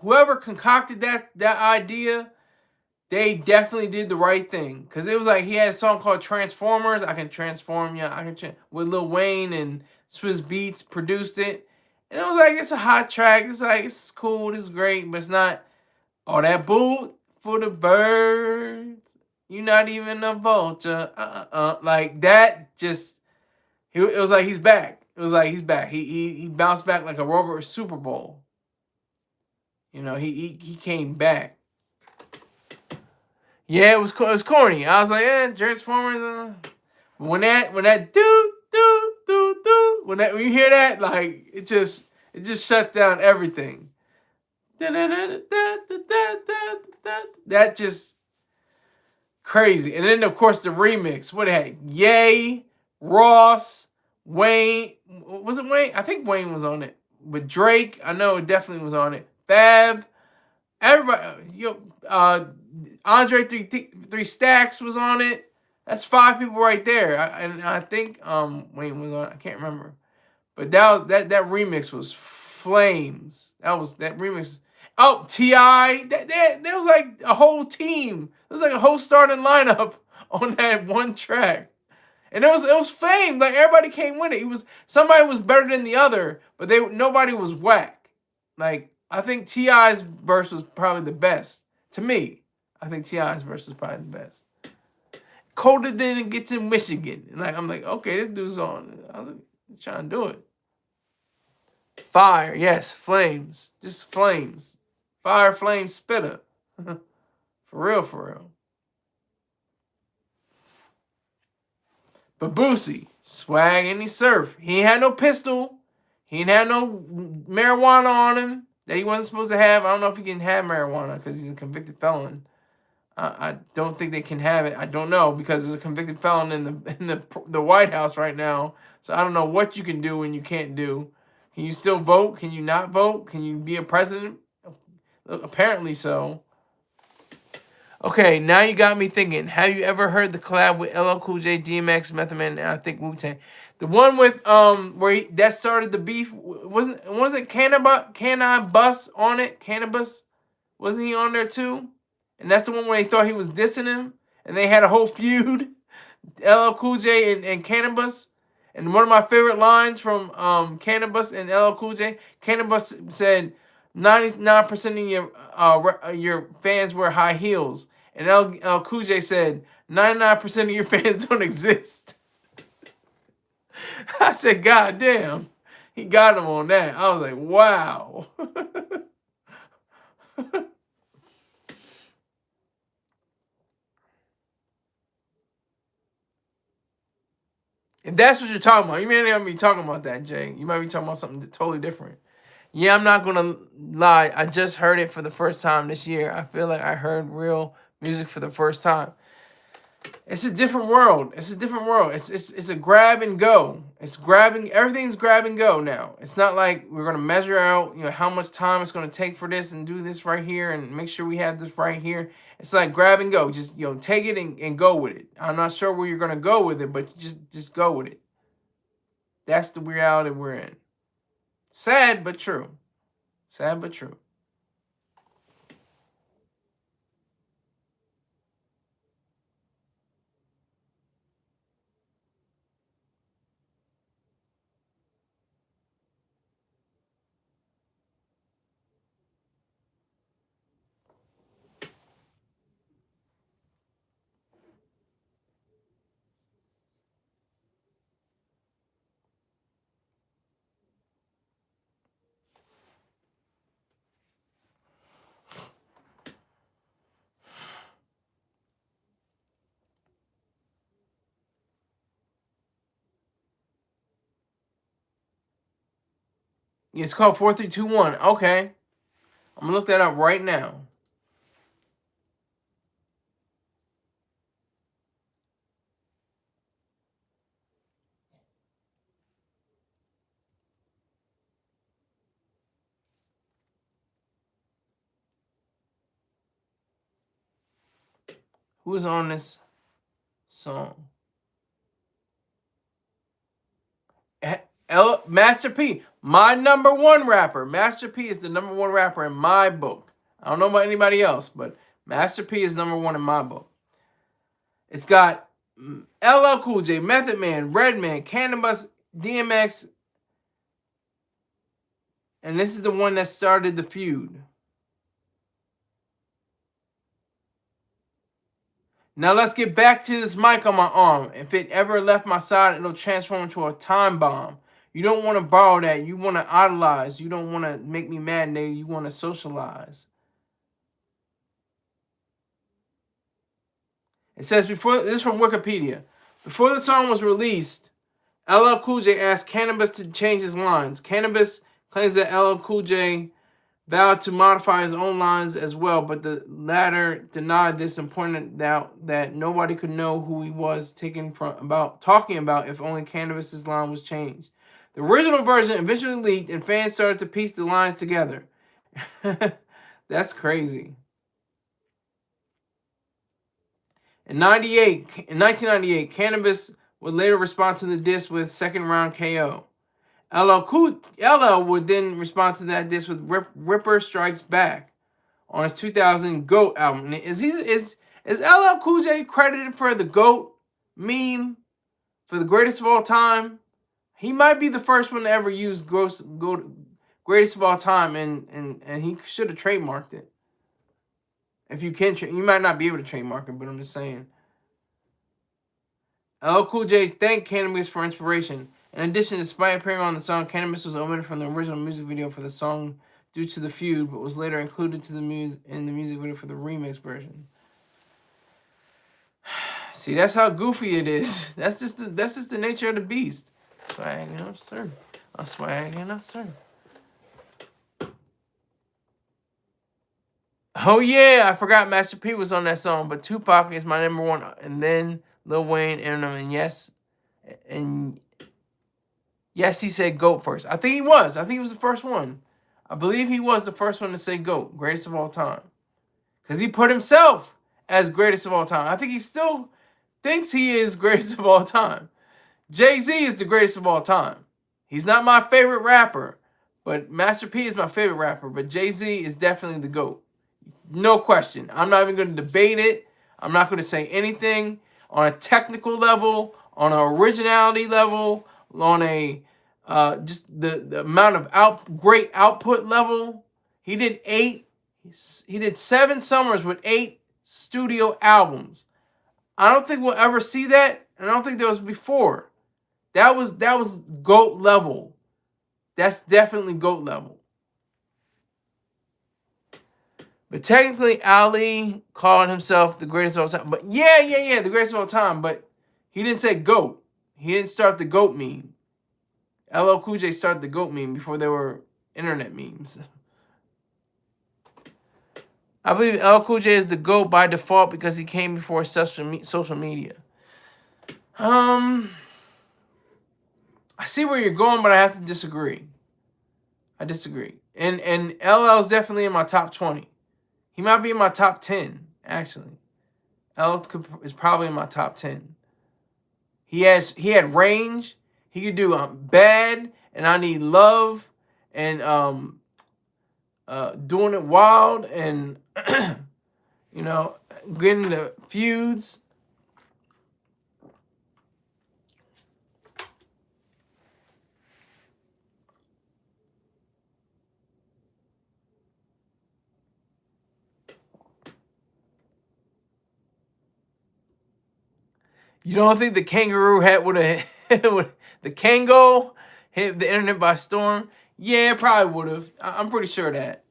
A: whoever concocted that idea, they definitely did the right thing. Because it was like he had a song called Transformers. I Can Transform Ya. With Lil Wayne and Swizz Beatz produced it. And it was like, it's a hot track. It's like, it's cool. This is great. But it's not all that boo for the birds. You're not even a vulture. Like that just... It was like he's back. It was like he's back. He bounced back like a Robert Super Bowl. He came back. Yeah, it was corny. I was like, Transformers. When that do when you hear that, like it just shut down everything. That just crazy. And then of course the remix. What it had? Ye, Ross, Wayne. Was it Wayne? I think Wayne was on it. But Drake, I know it definitely was on it. Fab, everybody. Andre 3 Stacks was on it. That's 5 people right there. I think Wayne was on it. I can't remember. But that remix was flames. That remix. Oh, T.I. There was like a whole team. There was like a whole starting lineup on that one track. And it was fame. Like everybody came with it. Somebody was better than the other, but nobody was whack. Like I think T.I.'s verse was probably the best. To me, I think T.I.'s verse was probably the best. Colder than it gets in Michigan. And I'm like, okay, this dude's on. I was like, he's trying to do it. Fire, yes, flames. Just flames. Fire, flame, spitter. For real, for real. But Boosie, swag and he surf. He ain't had no pistol. He ain't had no marijuana on him that he wasn't supposed to have. I don't know if he can have marijuana because he's a convicted felon. I don't think they can have it. I don't know, because there's a convicted felon in the White House right now. So I don't know what you can do and you can't do. Can you still vote? Can you not vote? Can you be a president? Apparently so. Okay, now you got me thinking. Have you ever heard the collab with LL Cool J, DMX, Method Man, and I think Wu-Tang? The one with where that started the beef, wasn't Cannabis on it? Cannabis, wasn't he on there too? And that's the one where they thought he was dissing him, and they had a whole feud. LL Cool J and Cannabis. And one of my favorite lines from Cannabis and LL Cool J, Cannabis said, 99% of your fans wear high heels. And LL Cool J said, 99% of your fans don't exist. I said, God damn. He got him on that. I was like, wow. If that's what you're talking about, you may not be talking about that, Jay. You might be talking about something totally different. Yeah, I'm not gonna lie. I just heard it for the first time this year. I feel like I heard real music for the first time. It's a different world. It's a different world. It's a grab and go. It's grabbing. Everything's grab and go now. It's not like we're gonna measure out, how much time it's gonna take for this and do this right here and make sure we have this right here. It's like grab and go. Just take it and go with it. I'm not sure where you're gonna go with it, but just go with it. That's the reality we're in. Sad but true. Sad but true. It's called 4321. Okay. I'm gonna look that up right now. Who is on this song? Master P, my #1 rapper. Master P is the #1 rapper in my book. I don't know about anybody else, but Master P is #1 in my book. It's got LL Cool J, Method Man, Redman, Cannabis, DMX, and this is the one that started the feud. Now let's get back to this mic on my arm. If it ever left my side, it'll transform into a time bomb. You don't want to borrow that. You want to idolize. You don't want to make me mad, nigga. You want to socialize. It says this is from Wikipedia. Before the song was released, LL Cool J asked Cannabis to change his lines. Cannabis claims that LL Cool J vowed to modify his own lines as well, but the latter denied this and pointed out that nobody could know who he was talking about if only Cannabis's line was changed. The original version eventually leaked, and fans started to piece the lines together. That's crazy. In 1998, Cannabis would later respond to the diss with Second Round KO. LL would then respond to that diss with Ripper Strikes Back on his 2000 GOAT album. Is LL Cool J credited for the GOAT meme, for the greatest of all time? He might be the first one to ever use greatest of all time, and he should have trademarked it. If you can, you might not be able to trademark it, but I'm just saying. LL Cool J thanked Cannabis for inspiration. In addition, despite appearing on the song, Cannabis was omitted from the original music video for the song due to the feud, but was later included in the music video for the remix version. See, that's how goofy it is. That's just the nature of the beast. Swagging up, sir. I'm swagging up, sir. Oh yeah, I forgot Master P was on that song, but Tupac is my number one, and then Lil Wayne, Eminem, and yes, he said GOAT first. I think he was. I think he was the first one. I believe he was the first one to say GOAT, greatest of all time, because he put himself as greatest of all time. I think he still thinks he is greatest of all time. Jay-Z is the greatest of all time. He's not my favorite rapper, but Master P is my favorite rapper. But Jay-Z is definitely the GOAT. No question. I'm not even going to debate it. I'm not going to say anything on a technical level, on an originality level, on a just the amount of great output level. He did he did 7 summers with 8 studio albums. I don't think we'll ever see that, and I don't think there was before. That was GOAT level. That's definitely GOAT level. But technically, Ali called himself the greatest of all time. But yeah, the greatest of all time. But he didn't say GOAT. He didn't start the GOAT meme. LL Cool J started the GOAT meme before there were internet memes. I believe LL Cool J is the GOAT by default because he came before social media. I see where you're going, but I have to disagree. I disagree. And LL is definitely in my top 20. He might be in my top 10, actually. L is probably in my top 10. He had range. He could do Bad and I Need Love and Doing It Wild and you know, getting the feuds. You don't think the kangaroo hat would have the Kango hit the internet by storm? Yeah, it probably would have. I'm pretty sure of that.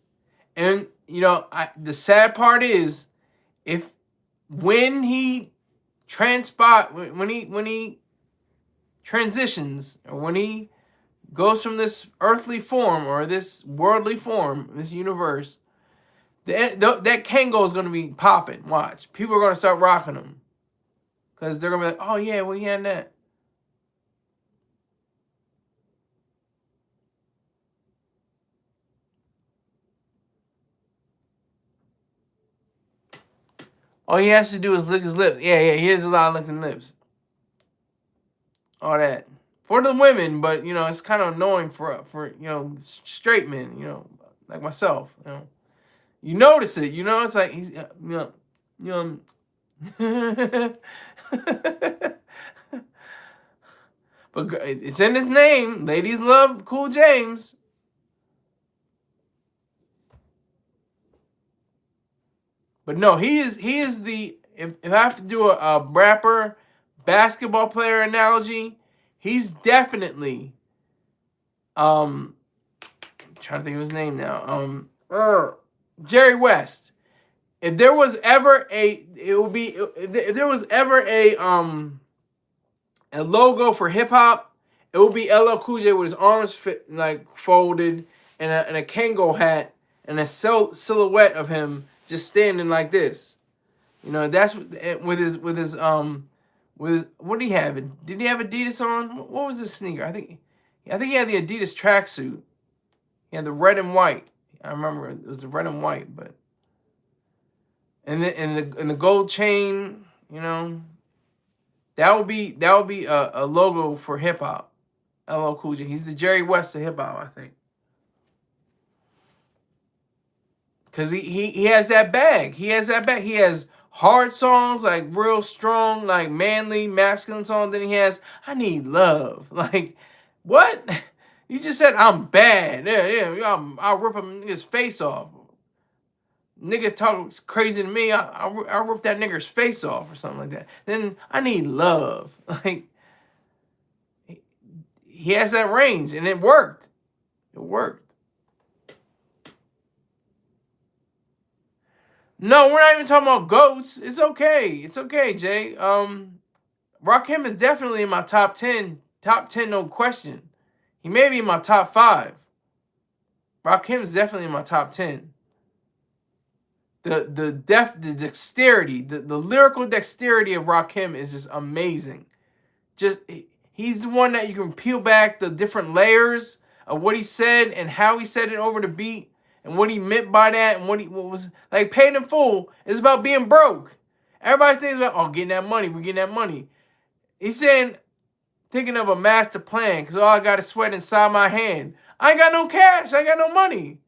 A: And you know, the sad part is when he when he transitions, or when he goes from this earthly form or this worldly form, this universe, that Kango is going to be popping. Watch, people are going to start rocking him. Because they're going to be like, oh, yeah, well, he had that. All he has to do is lick his lips. Yeah, he has a lot of licking lips. All that. For the women, but, you know, it's kind of annoying for you know, straight men, you know, like myself, you know. You notice it, you know, it's like, he's, you know. But it's in his name. Ladies love Cool James. But no, he is the, if I have to do a rapper basketball player analogy, he's definitely I'm trying to think of his name now. Jerry West. If there was ever a logo for hip hop, it would be LL Cool J with his arms folded and a Kango hat and a silhouette of him just standing like this. You know, that's with his what did he have? Did he have Adidas on? What was his sneaker? I think he had the Adidas tracksuit. He had the red and white. I remember it was the red and white, but and the gold chain, you know, that would be a logo for hip hop. LL Cool J. He's the Jerry West of hip hop, I think. Cause he has that bag. He has that bag. He has hard songs, like real strong, like manly, masculine songs. Then he has I Need Love. Like, what? You just said I'm bad. Yeah. I'll rip his face off. Niggas talk crazy to me. I'll rip that nigger's face off or something like that. Then I Need Love. Like, he has that range, and it worked. It worked. No, we're not even talking about goats. It's okay. It's okay, Jay. Rakim is definitely in my top 10. Top 10, no question. He may be in my top 5. Rakim is definitely in my top 10. The dexterity, the lyrical dexterity of Rakim is just amazing. Just he's the one that you can peel back the different layers of what he said and how he said it over the beat and what he meant by that and what was like. Paid in Full is about being broke. Everybody thinks about, oh, getting that money, we're getting that money. He's saying, thinking of a master plan, because all I got is sweat inside my hand. I ain't got no cash, I ain't got no money.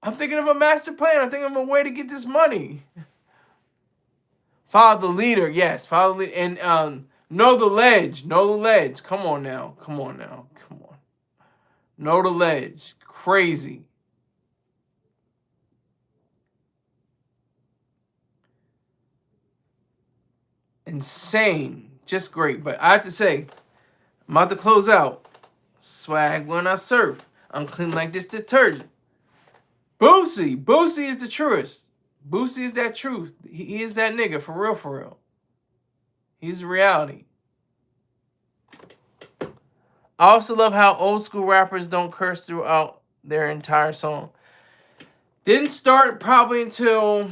A: I'm thinking of a master plan. I'm thinking of a way to get this money. Follow the leader, yes. Follow the leader. And know the ledge. Know the ledge. Come on now. Come on now. Come on. Know the ledge. Crazy. Insane. Just great. But I have to say, I'm about to close out. Swag when I surf. I'm clean like this detergent. Boosie. Boosie is the truest. Boosie is that truth. He is that nigga, for real, for real. He's the reality. I also love how old school rappers don't curse throughout their entire song. Didn't start probably until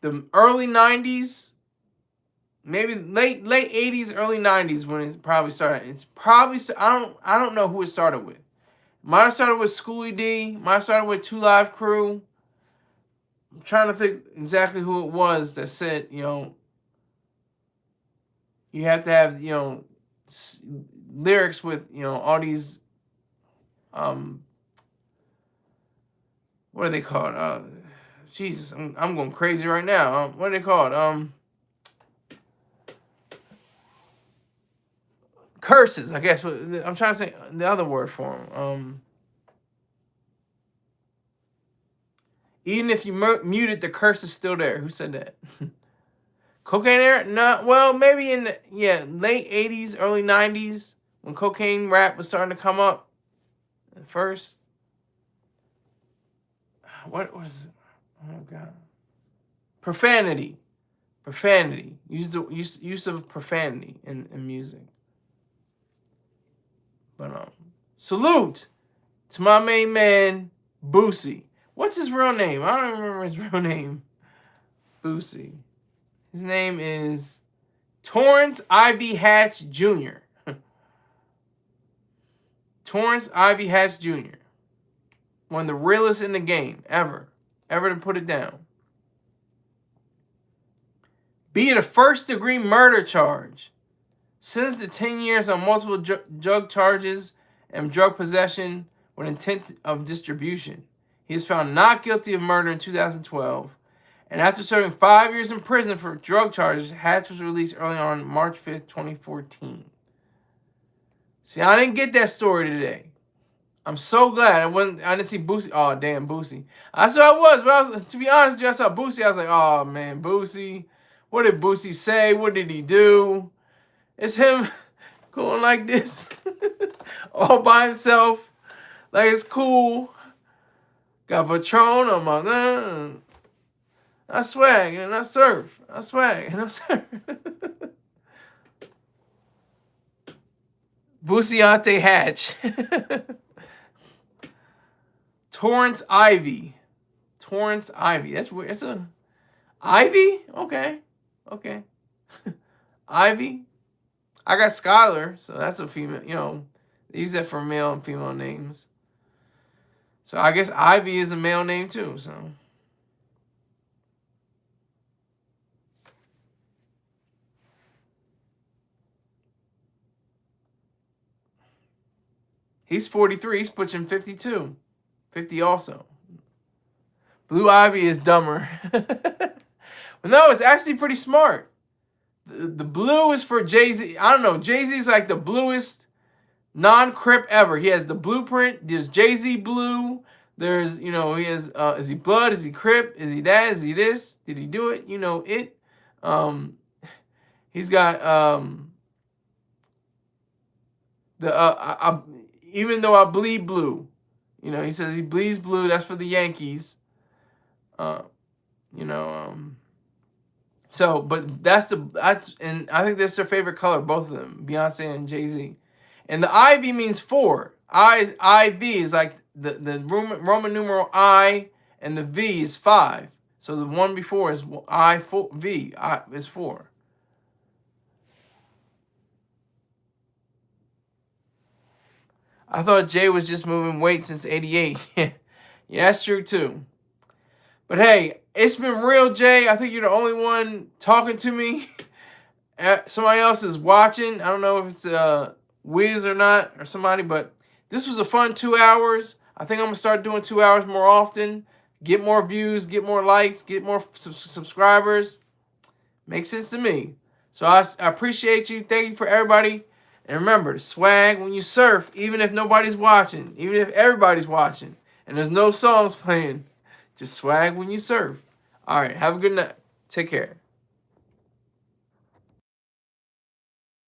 A: the early 90s. Maybe late 80s, early 90s when it probably started. It's probably, I don't know who it started with. Might have started with Schoolie D. Might have started with 2 Live Crew. I'm trying to think exactly who it was that said, you know, you have to have, you know, lyrics with, you know, all these, what are they called? Jesus, I'm going crazy right now. What are they called? Curses, I guess. I'm trying to say the other word for them. Even if you mute it, the curse is still there. Who said that? Cocaine era? No, well, maybe in the, late 80s, early 90s, when cocaine rap was starting to come up at first. What was it? Oh, God. Profanity. Profanity. Use of profanity in music. But salute to my main man, Boosie. What's his real name? I don't remember his real name. Boosie. His name is Torrance Ivy Hatch Jr. Torrance Ivy Hatch Jr. One of the realest in the game, ever. Ever to put it down. Be it a first-degree murder charge. Sentenced to 10 years on multiple drug charges and drug possession with intent of distribution. He was found not guilty of murder in 2012. And after serving 5 years in prison for drug charges, Hatch was released early on March 5th, 2014. See, I didn't get that story today. I'm so glad I didn't see Boosie. Oh, damn, Boosie. I saw I was, but to be honest with you, I saw Boosie. I was like, oh, man, Boosie. What did Boosie say? What did he do? It's him going like this. All by himself. Like, it's cool. Got Patron on my... I swag and I surf. I swag and I surf. Boosiante Hatch. Torrance Ivy. Torrance Ivy. That's weird. It's a... Ivy? Okay. Okay. Ivy. I got Skylar, so that's a female. You know, they use that for male and female names. So I guess Ivy is a male name too, so... He's 43. He's pushing 52. 50 also. Blue Ivy is dumber. But no, it's actually pretty smart. The blue is for Jay-Z. I don't know. Jay-Z is like the bluest non-Crip ever. He has the blueprint. There's Jay-Z blue. There's, you know, he has, is he blood? Is he Crip? Is he that? Is he this? Did he do it? You know, it. He's got, even though I bleed blue, you know, he says he bleeds blue. That's for the Yankees. You know, so, but and I think that's their favorite color, both of them, Beyonce and Jay-Z. And the Ivy means 4. IV is like the Roman numeral I, and the V is 5. So the one before is I, 4, V, I is 4. I thought Jay was just moving weight since 88. Yeah, that's true too. But hey, it's been real, Jay. I think you're the only one talking to me. Somebody else is watching. I don't know if it's Wiz or not, or somebody, but this was a fun 2 hours. I think I'm going to start doing 2 hours more often. Get more views, get more likes, get more subscribers. Makes sense to me. So I appreciate you. Thank you for everybody. And remember, to swag when you surf, even if nobody's watching, even if everybody's watching, and there's no songs playing, just swag when you surf. All right, have a good night. Take care.